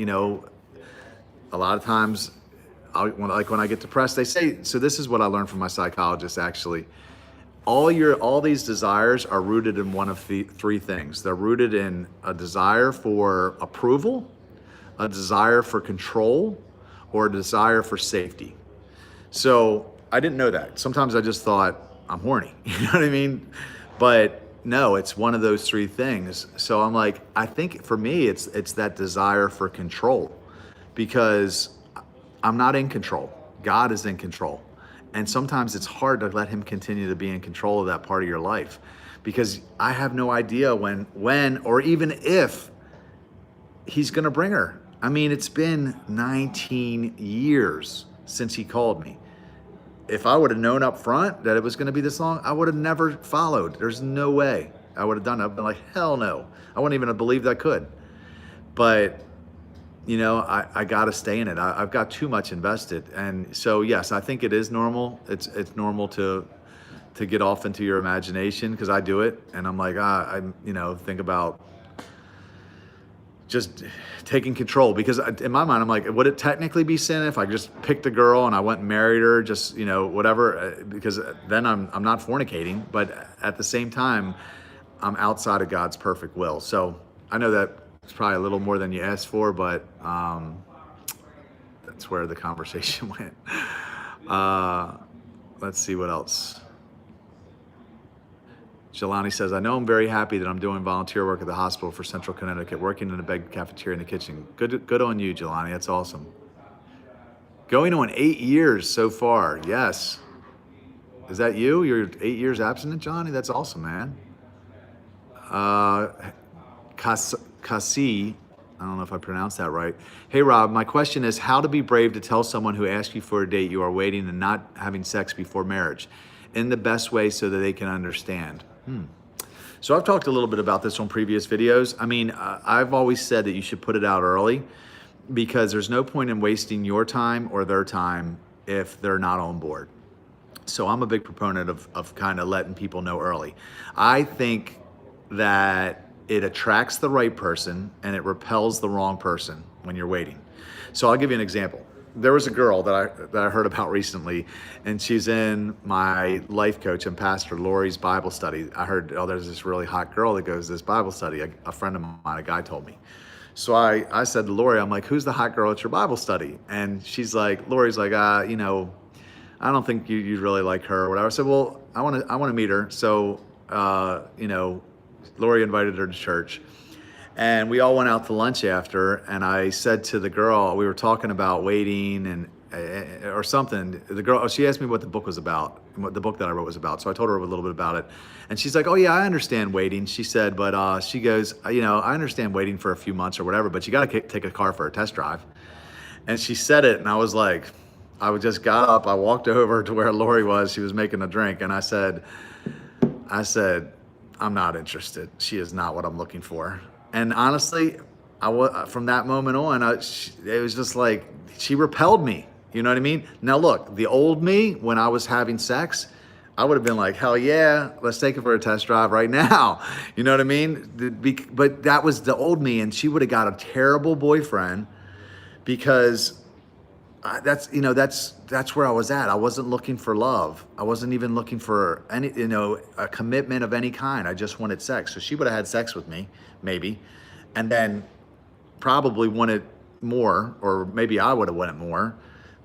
Speaker 1: a lot of times, when I get depressed, they say. So this is what I learned from my psychologist, actually. All these desires are rooted in one of the three things. They're rooted in a desire for approval, a desire for control, or a desire for safety. So I didn't know that. Sometimes I just thought, I'm horny, you know what I mean? But no, it's one of those three things. So I'm like, I think for me, it's that desire for control, because I'm not in control. God is in control. And sometimes it's hard to let him continue to be in control of that part of your life, because I have no idea when or even if he's going to bring her. I mean, it's been 19 years since he called me. If I would have known up front that it was going to be this long, I would have never followed. There's no way I would have done it. I've been like, hell no. I wouldn't even have believed I could. But, I got to stay in it. I've got too much invested. And so, yes, I think it is normal. It's normal to get off into your imagination, because I do it. And I'm like, I think about just taking control, because in my mind, I'm like, would it technically be sin if I just picked a girl and I went and married her, just, whatever, because then I'm not fornicating, but at the same time, I'm outside of God's perfect will. So I know that it's probably a little more than you asked for, but that's where the conversation went. Let's see what else. Jelani says, I know I'm very happy that I'm doing volunteer work at the hospital for Central Connecticut, working in the bed cafeteria in the kitchen. Good on you, Jelani. That's awesome. Going on 8 years so far. Yes. Is that you? You're 8 years abstinent, Johnny? That's awesome, man. Kasi, I don't know if I pronounced that right. Hey, Rob, my question is how to be brave to tell someone who asks you for a date you are waiting and not having sex before marriage in the best way so that they can understand. So I've talked a little bit about this on previous videos. I mean, I've always said that you should put it out early because there's no point in wasting your time or their time if they're not on board. So I'm a big proponent of kind of letting people know early. I think that it attracts the right person and it repels the wrong person when you're waiting. So I'll give you an example. There was a girl that I heard about recently, and she's in my life coach and pastor Lori's Bible study. I heard, oh, there's this really hot girl that goes to this Bible study. A friend of mine, a guy told me. So I said to Lori, I'm like, who's the hot girl at your Bible study? And she's like, Lori's like, you know, I don't think you'd really like her or whatever. I said, well, I want to meet her. So, you know, Lori invited her to church. And we all went out to lunch after, and I said to the girl, we were talking about waiting and or something. The girl, she asked me what the book was about, what the book that I wrote was about. So I told her a little bit about it. And she's like, oh yeah, I understand waiting. She said, but she goes, you know, I understand waiting for a few months or whatever, but you got to take a car for a test drive. And she said it, and I was like, I just got up, I walked over to where Lori was, she was making a drink, and I said, I'm not interested. She is not what I'm looking for. And honestly, from that moment on, it was just like, she repelled me. You know what I mean? Now look, the old me, when I was having sex, I would have been like, hell yeah, let's take it for a test drive right now. You know what I mean? But that was the old me, and she would have got a terrible boyfriend because that's where I was at. I wasn't looking for love. I wasn't even looking for any, a commitment of any kind. I just wanted sex. So she would have had sex with me, maybe, and then probably wanted more, or maybe I would have wanted more.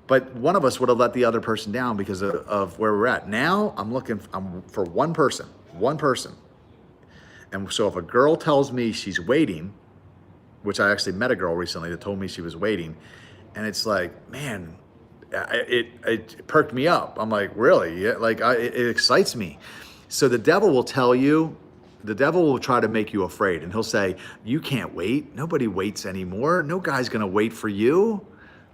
Speaker 1: But one of us would have let the other person down because of where we're at. Now I'm looking for one person. And so if a girl tells me she's waiting, which I actually met a girl recently that told me she was waiting, and it's like, man, it perked me up. I'm like, really? Yeah, like it excites me. So the devil will tell you, the devil will try to make you afraid, and he'll say, you can't wait. Nobody waits anymore. No guy's gonna wait for you.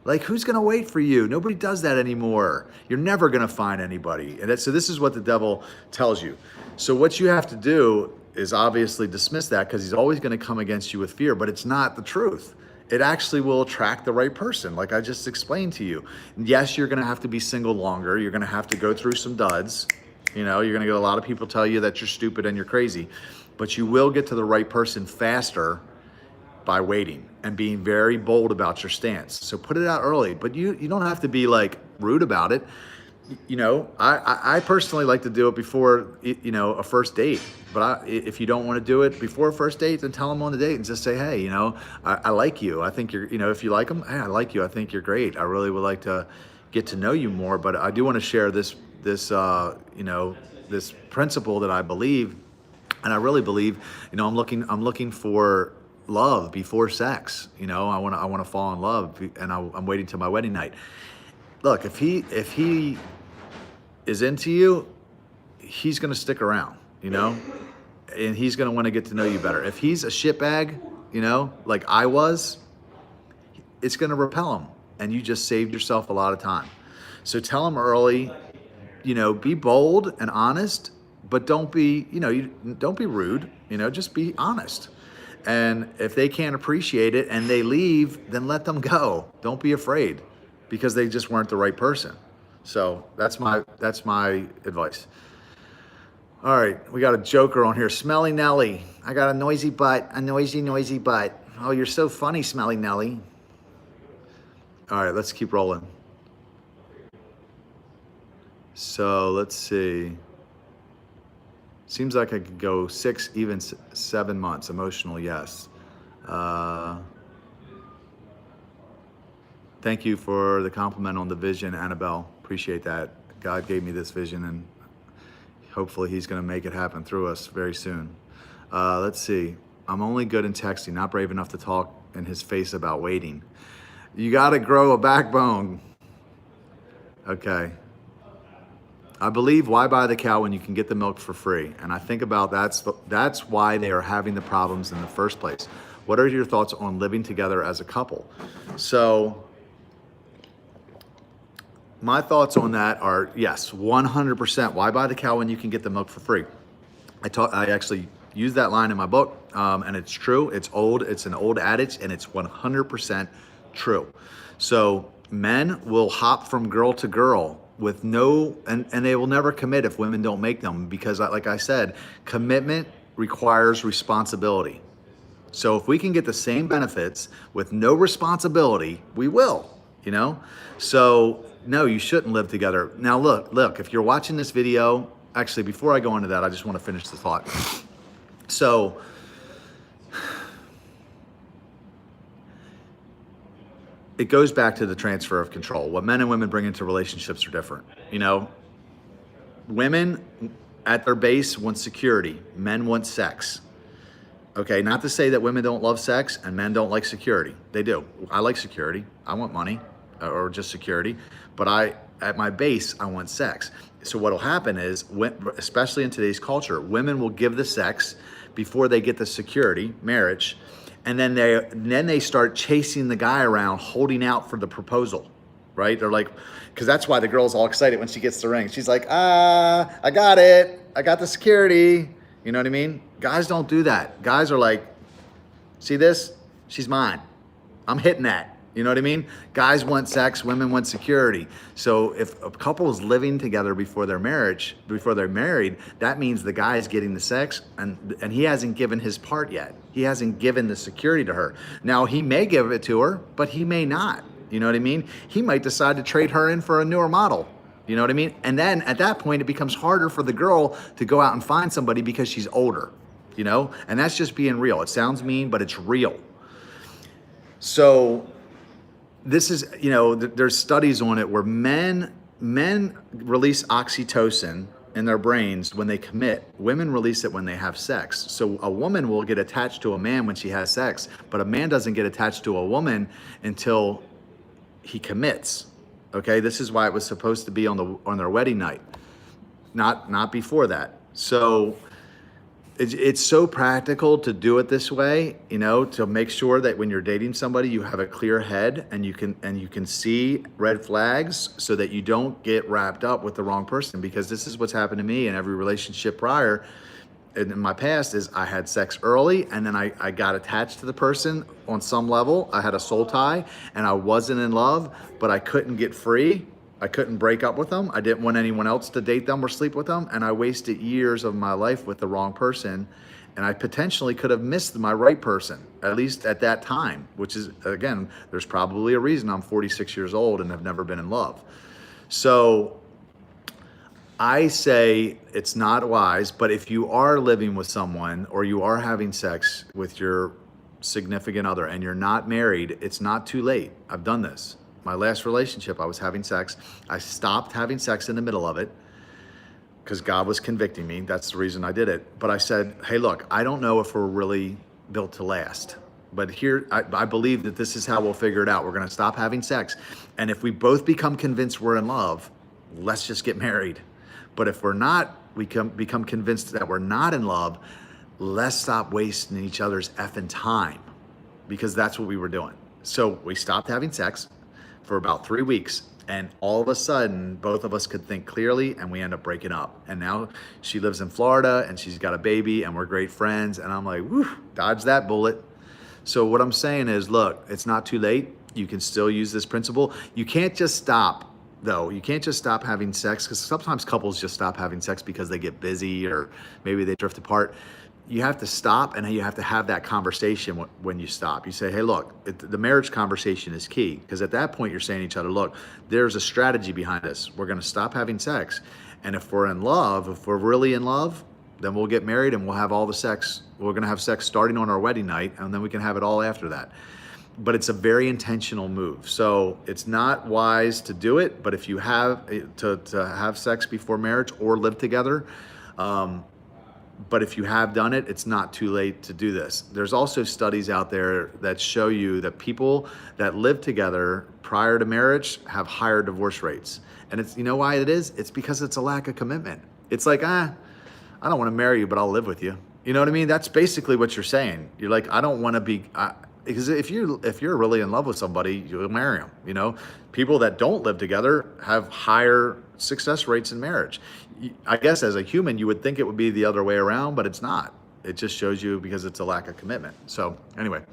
Speaker 1: Like, who's gonna wait for you? Nobody does that anymore. You're never gonna find anybody. And so this is what the devil tells you. So what you have to do is obviously dismiss that, because he's always gonna come against you with fear, but it's not the truth. It actually will attract the right person, like I just explained to you. Yes, you're gonna have to be single longer. You're gonna have to go through some duds. You're gonna get a lot of people tell you that you're stupid and you're crazy, but you will get to the right person faster by waiting and being very bold about your stance. So put it out early, but you don't have to be like rude about it. I personally like to do it before, a first date. But if you don't want to do it before a first date, then tell them on the date and just say, hey, I like you. I think you're, if you like them, hey, I like you. I think you're great. I really would like to get to know you more. But I do want to share this principle that I believe, and I really believe, I'm looking for love before sex. I want to fall in love, and I'm waiting till my wedding night. Look, if he is into you, he's going to stick around, and he's going to want to get to know you better. If he's a shitbag, like I was, it's going to repel him, and you just saved yourself a lot of time. So tell him early, be bold and honest, but don't be, don't be rude, just be honest. And if they can't appreciate it and they leave, then let them go. Don't be afraid, because they just weren't the right person. So that's my advice. All right, we got a joker on here. Smelly Nelly. I got a noisy butt, a noisy butt. Oh, you're so funny, Smelly Nelly. All right, let's keep rolling. So let's see. Seems like I could go 6, even 7 months. Emotional, yes. Thank you for the compliment on the vision, Annabelle. Appreciate that. God gave me this vision, and Hopefully he's going to make it happen through us very soon. Let's see. I'm only good in texting, not brave enough to talk in his face about waiting. You got to grow a backbone. Okay. I believe, why buy the cow when you can get the milk for free? And I think about that's why they are having the problems in the first place. What are your thoughts on living together as a couple? So my thoughts on that are, yes, 100%. Why buy the cow when you can get the milk for free? I actually use that line in my book, and it's true. It's old. It's an old adage, and it's 100% true. So men will hop from girl to girl with and they will never commit if women don't make them, because like I said, commitment requires responsibility. So if we can get the same benefits with no responsibility, we will, So no, you shouldn't live together. Now look, if you're watching this video, actually, before I go into that, I just want to finish the thought. So it goes back to the transfer of control. What men and women bring into relationships are different. Women at their base want security. Men want sex. Okay, not to say that women don't love sex and men don't like security. They do. I like security. I want money or just security. But at my base, I want sex. So what'll happen is, especially in today's culture, women will give the sex before they get the security, marriage. And then they start chasing the guy around, holding out for the proposal, right? They're like, because that's why the girl's all excited when she gets the ring. She's like, I got it. I got the security. You know what I mean? Guys don't do that. Guys are like, see this? She's mine. I'm hitting that. You know what I mean? Guys want sex, women want security. So if a couple is living together before they're married, that means the guy is getting the sex and he hasn't given his part yet. He hasn't given the security to her. Now, he may give it to her, but he may not. You know what I mean? He might decide to trade her in for a newer model. You know what I mean? And then at that point, it becomes harder for the girl to go out and find somebody because she's older, And that's just being real. It sounds mean, but it's real. So this is, there's studies on it where men release oxytocin in their brains when they commit. Women release it when they have sex. So a woman will get attached to a man when she has sex, but a man doesn't get attached to a woman until he commits. Okay, this is why it was supposed to be on their wedding night, not before that. So it's so practical to do it this way, to make sure that when you're dating somebody, you have a clear head and you can see red flags so that you don't get wrapped up with the wrong person. Because this is what's happened to me in every relationship prior in my past is I had sex early and then I got attached to the person on some level. I had a soul tie and I wasn't in love, but I couldn't get free. I couldn't break up with them. I didn't want anyone else to date them or sleep with them. And I wasted years of my life with the wrong person. And I potentially could have missed my right person, at least at that time, which is, again, there's probably a reason I'm 46 years old and have never been in love. So I say it's not wise, but if you are living with someone or you are having sex with your significant other and you're not married, it's not too late. I've done this. My last relationship, I was having sex. I stopped having sex in the middle of it because God was convicting me. That's the reason I did it. But I said, hey, look, I don't know if we're really built to last. But here, I believe that this is how we'll figure it out. We're going to stop having sex. And if we both become convinced we're in love, let's just get married. But if we're not, we become convinced that we're not in love, let's stop wasting each other's effing time, because that's what we were doing. So we stopped having sex for about 3 weeks, and all of a sudden, both of us could think clearly, and we end up breaking up. And now she lives in Florida, and she's got a baby, and we're great friends. And I'm like, whew, dodge that bullet. So what I'm saying is, look, it's not too late. You can still use this principle. You can't just stop, though. You can't just stop having sex, because sometimes couples just stop having sex because they get busy or maybe they drift apart. You have to stop, and you have to have that conversation when you stop. You say, hey, look, the marriage conversation is key, because at that point you're saying to each other, look, there's a strategy behind this. We're going to stop having sex. And if we're in love, if we're really in love, then we'll get married and we'll have all the sex. We're going to have sex starting on our wedding night, and then we can have it all after that. But it's a very intentional move. So it's not wise to do it, but if you have to have sex before marriage or live together, But if you have done it, it's not too late to do this. There's also studies out there that show you that people that live together prior to marriage have higher divorce rates. And it's, you know why it is? It's because it's a lack of commitment. It's like, I don't want to marry you, but I'll live with you. You know what I mean? That's basically what you're saying. You're like, I don't want to be, because if you're really in love with somebody, you'll marry them. You know, people that don't live together have higher success rates in marriage. I guess as a human, you would think it would be the other way around, but it's not. It just shows you because it's a lack of commitment. So anyway,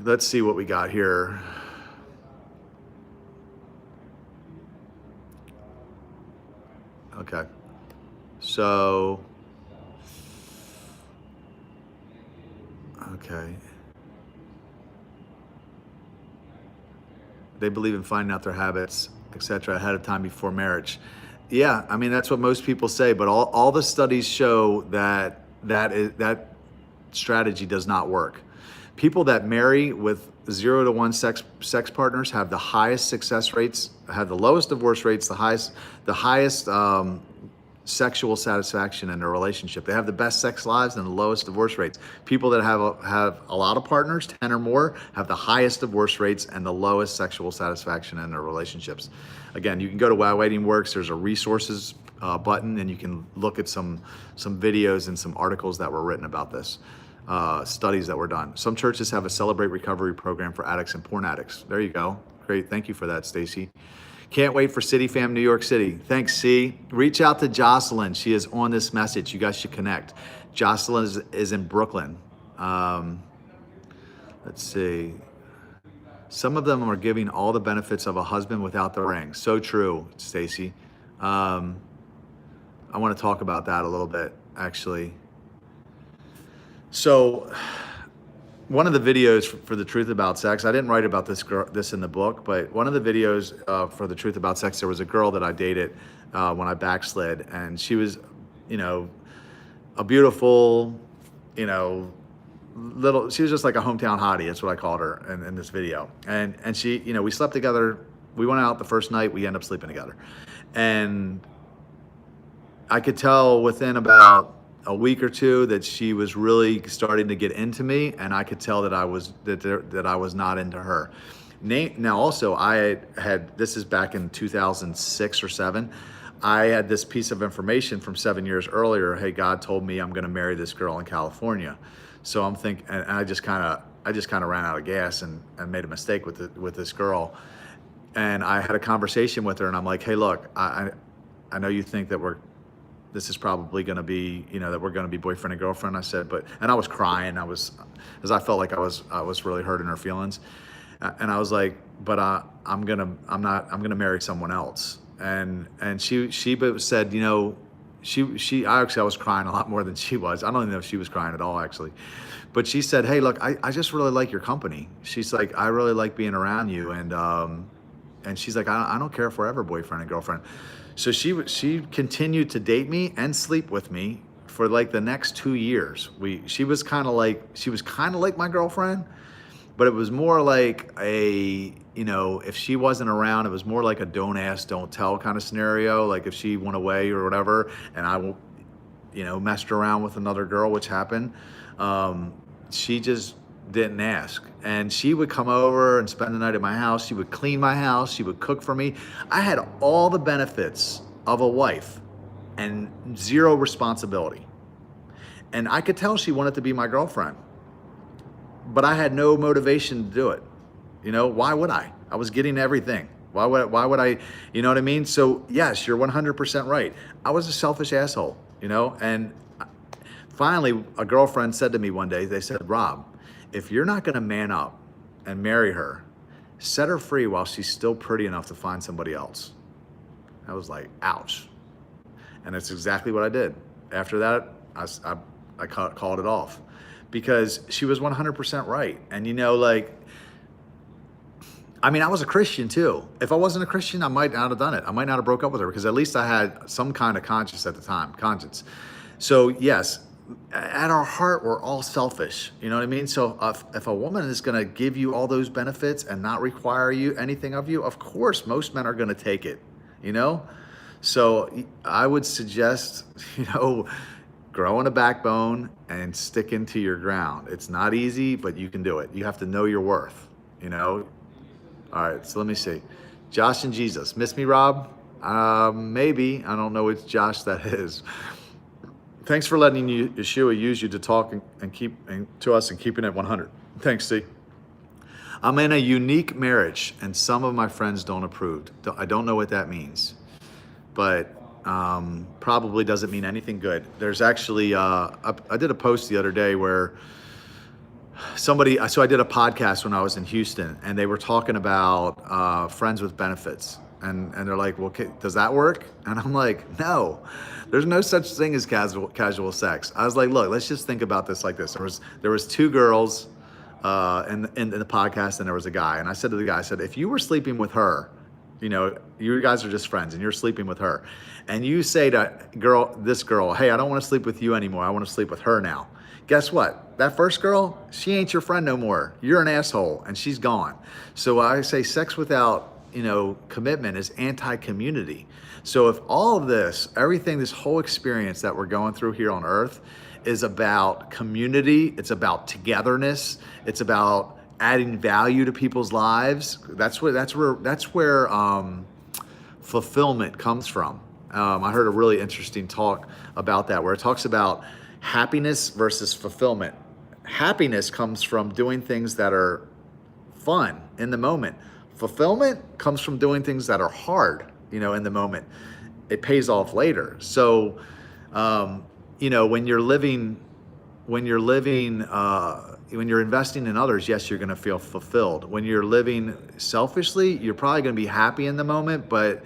Speaker 1: let's see what we got here. Okay, so, okay. They believe in finding out their habits, etc., ahead of time before marriage. Yeah, I mean, that's what most people say, but all the studies show that strategy does not work. People that marry with 0 to 1 sex partners have the highest success rates, have the lowest divorce rates, the highest sexual satisfaction in their relationship. They have the best sex lives and the lowest divorce rates. People that have a lot of partners, 10 or more, have the highest divorce rates and the lowest sexual satisfaction in their relationships. Again, you can go to Why Waiting Works. There's a resources button, and you can look at some videos and some articles that were written about this, studies that were done. Some churches have a Celebrate Recovery program for addicts and porn addicts. There you go. Great. Thank you for that, Stacy. Can't wait for City Fam New York City. Thanks, C. Reach out to Jocelyn. She is on this message. You guys should connect. Jocelyn is in Brooklyn. Let's see. Some of them are giving all the benefits of a husband without the ring. So true, Stacy. I want to talk about that a little bit, actually. So, one of the videos for The Truth About Sex, I didn't write about this in the book, but one of the videos for The Truth About Sex, there was a girl that I dated when I backslid, and she was, you know, a beautiful, you know, she was just like a hometown hottie. That's what I called her in this video. And she, you know, we slept together. We went out the first night. We ended up sleeping together. And I could tell within about a week or two that she was really starting to get into me, and I could tell that I was not into her. Now also, I had, this is back in 2006 or 7. I had this piece of information from 7 years earlier. Hey, God told me I'm going to marry this girl in California. So I'm thinking, and I just kind of ran out of gas and made a mistake with this girl. And I had a conversation with her, and I'm like, hey, look, I know you think that this is probably going to be, you know, that we're going to be boyfriend and girlfriend. I said, and I was crying. Because I felt like I was really hurting her feelings. And I was like, but I'm gonna marry someone else. And she said, you know, I was crying a lot more than she was. I don't even know if she was crying at all, actually. But she said, hey, look, I just really like your company. She's like, I really like being around you. And she's like, I don't care if we're ever boyfriend and girlfriend. So she continued to date me and sleep with me for like the next 2 years. She was kind of like my girlfriend, but it was more like a, you know, if she wasn't around, it was more like a don't ask, don't tell kind of scenario. Like if she went away or whatever, and I, you know, messed around with another girl, which happened, she just didn't ask. And she would come over and spend the night at my house. She would clean my house. She would cook for me. I had all the benefits of a wife and zero responsibility. And I could tell she wanted to be my girlfriend, but I had no motivation to do it. You know, why would I? I was getting everything. Why would I, you know what I mean? So yes, you're 100% right. I was a selfish asshole, you know? And finally, a girlfriend said to me one day, they said, Rob, if you're not gonna man up and marry her, set her free while she's still pretty enough to find somebody else. I was like, ouch. And that's exactly what I did. After that, I called it off because she was 100% right. And you know, like, I mean, I was a Christian too. If I wasn't a Christian, I might not have done it. I might not have broke up with her because at least I had some kind of conscience at the time, conscience. So yes, at our heart, we're all selfish. You know what I mean? So if a woman is going to give you all those benefits and not require anything of you, of course, most men are going to take it, you know? So I would suggest, growing a backbone and sticking to your ground. It's not easy, but you can do it. You have to know your worth, All right, so let me see. Josh and Jesus. Miss me, Rob? Maybe. I don't know which Josh that is. Thanks for letting Yeshua use you to talk and keep to us and keeping it 100. Thanks, C. I'm in a unique marriage, and some of my friends don't approve. I don't know what that means, but probably doesn't mean anything good. There's actually, I did a post the other day where so I did a podcast when I was in Houston, and they were talking about friends with benefits. And they're like, well, does that work? And I'm like, no, there's no such thing as casual sex. I was like, look, let's just think about this like this. There was two girls in the podcast, and there was a guy. And I said to the guy, I said, if you were sleeping with her, you guys are just friends and you're sleeping with her, and you say to this girl, hey, I don't want to sleep with you anymore. I want to sleep with her now. Guess what? That first girl, she ain't your friend no more. You're an asshole, and she's gone. So I say sex without commitment is anti-community. So if all of this, everything, this whole experience that we're going through here on earth is about community, it's about togetherness, it's about adding value to people's lives, that's where fulfillment comes from. I heard a really interesting talk about that, where it talks about happiness versus fulfillment. Happiness comes from doing things that are fun in the moment. Fulfillment comes from doing things that are hard, in the moment. It pays off later. So, when you're investing in others, yes, you're going to feel fulfilled. When you're living selfishly, you're probably going to be happy in the moment, but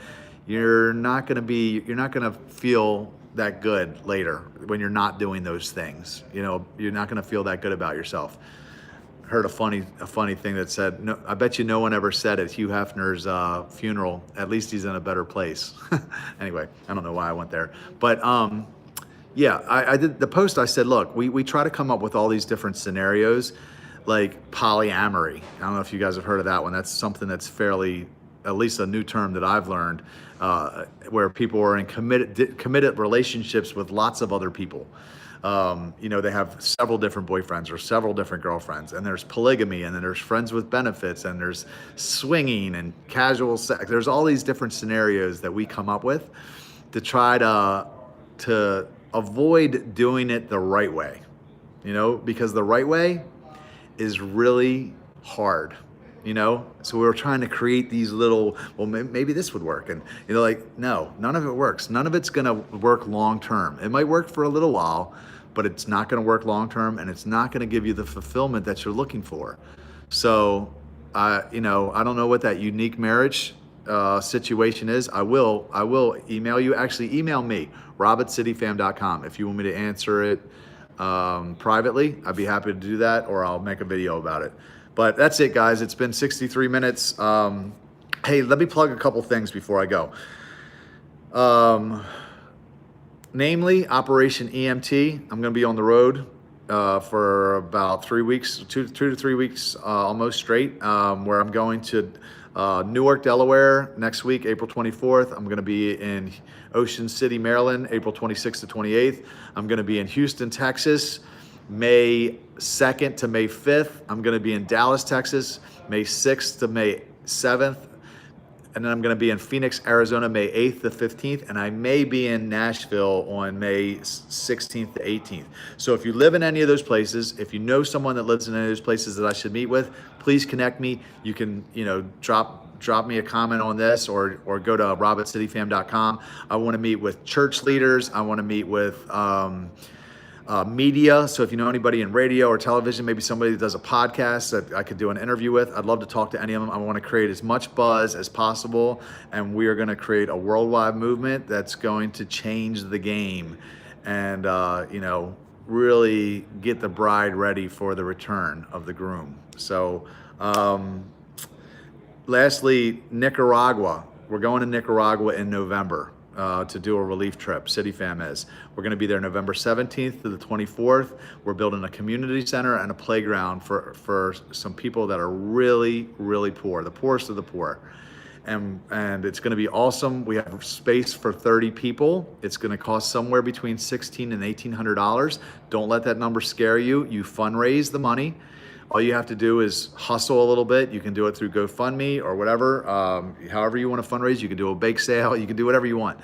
Speaker 1: you're not going to feel that good later when you're not doing those things. You're not going to feel that good about yourself. Heard a funny thing that said, no, I bet you no one ever said at Hugh Hefner's funeral, at least he's in a better place. Anyway, I don't know why I went there, but yeah, I did the post. I said, look, we try to come up with all these different scenarios, like polyamory. I don't know if you guys have heard of that one. That's something that's fairly, at least a new term that I've learned, where people are in committed relationships with lots of other people. They have several different boyfriends or several different girlfriends, and there's polygamy, and then there's friends with benefits, and there's swinging and casual sex. There's all these different scenarios that we come up with to try to avoid doing it the right way, because the right way is really hard, so we were trying to create these little, well, maybe this would work. And, no, none of it works. None of it's going to work long term. It might work for a little while, but it's not going to work long term, and it's not going to give you the fulfillment that you're looking for. So, I don't know what that unique marriage situation is. I will email you. Actually, email me, rob@cityfam.com. If you want me to answer it privately, I'd be happy to do that, or I'll make a video about it. But that's it, guys. It's been 63 minutes. Hey, let me plug a couple things before I go. Namely, Operation EMT. I'm going to be on the road for about 3 weeks, two to 3 weeks, almost straight, where I'm going to Newark, Delaware next week, April 24th. I'm going to be in Ocean City, Maryland, April 26th to 28th. I'm going to be in Houston, Texas, May 2nd to May 5th. I'm going to be in Dallas, Texas, May 6th to May 7th. And then I'm going to be in Phoenix, Arizona, May 8th to 15th. And I may be in Nashville on May 16th to 18th. So if you live in any of those places, if you know someone that lives in any of those places that I should meet with, please connect me. You can, drop me a comment on this, or go to rob@cityfam.com. I want to meet with church leaders. I want to meet with media. So if you know anybody in radio or television, maybe somebody that does a podcast that I could do an interview with, I'd love to talk to any of them. I want to create as much buzz as possible, and we are going to create a worldwide movement that's going to change the game and, really get the bride ready for the return of the groom. So, lastly, Nicaragua. We're going to Nicaragua in November. To do a relief trip. City Fam is. We're going to be there November 17th to the 24th. We're building a community center and a playground for some people that are really, really poor, the poorest of the poor. and it's going to be awesome. We have space for 30 people. It's going to cost somewhere between $1,600 and $1,800. Don't let that number scare you. You fundraise the money. All you have to do is hustle a little bit. You can do it through GoFundMe or whatever. However you want to fundraise, you can do a bake sale. You can do whatever you want,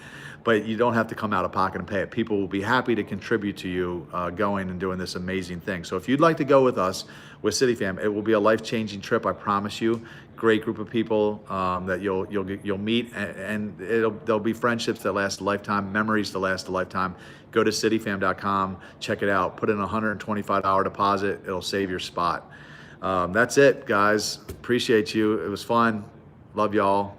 Speaker 1: but you don't have to come out of pocket and pay it. People will be happy to contribute to you going and doing this amazing thing. So if you'd like to go with us with CityFam, it will be a life-changing trip. I promise you. Great group of people that you'll meet, and there'll be friendships that last a lifetime, memories that last a lifetime. Go to cityfam.com, check it out. Put in a $125 deposit. It'll save your spot. That's it, guys. Appreciate you. It was fun. Love y'all.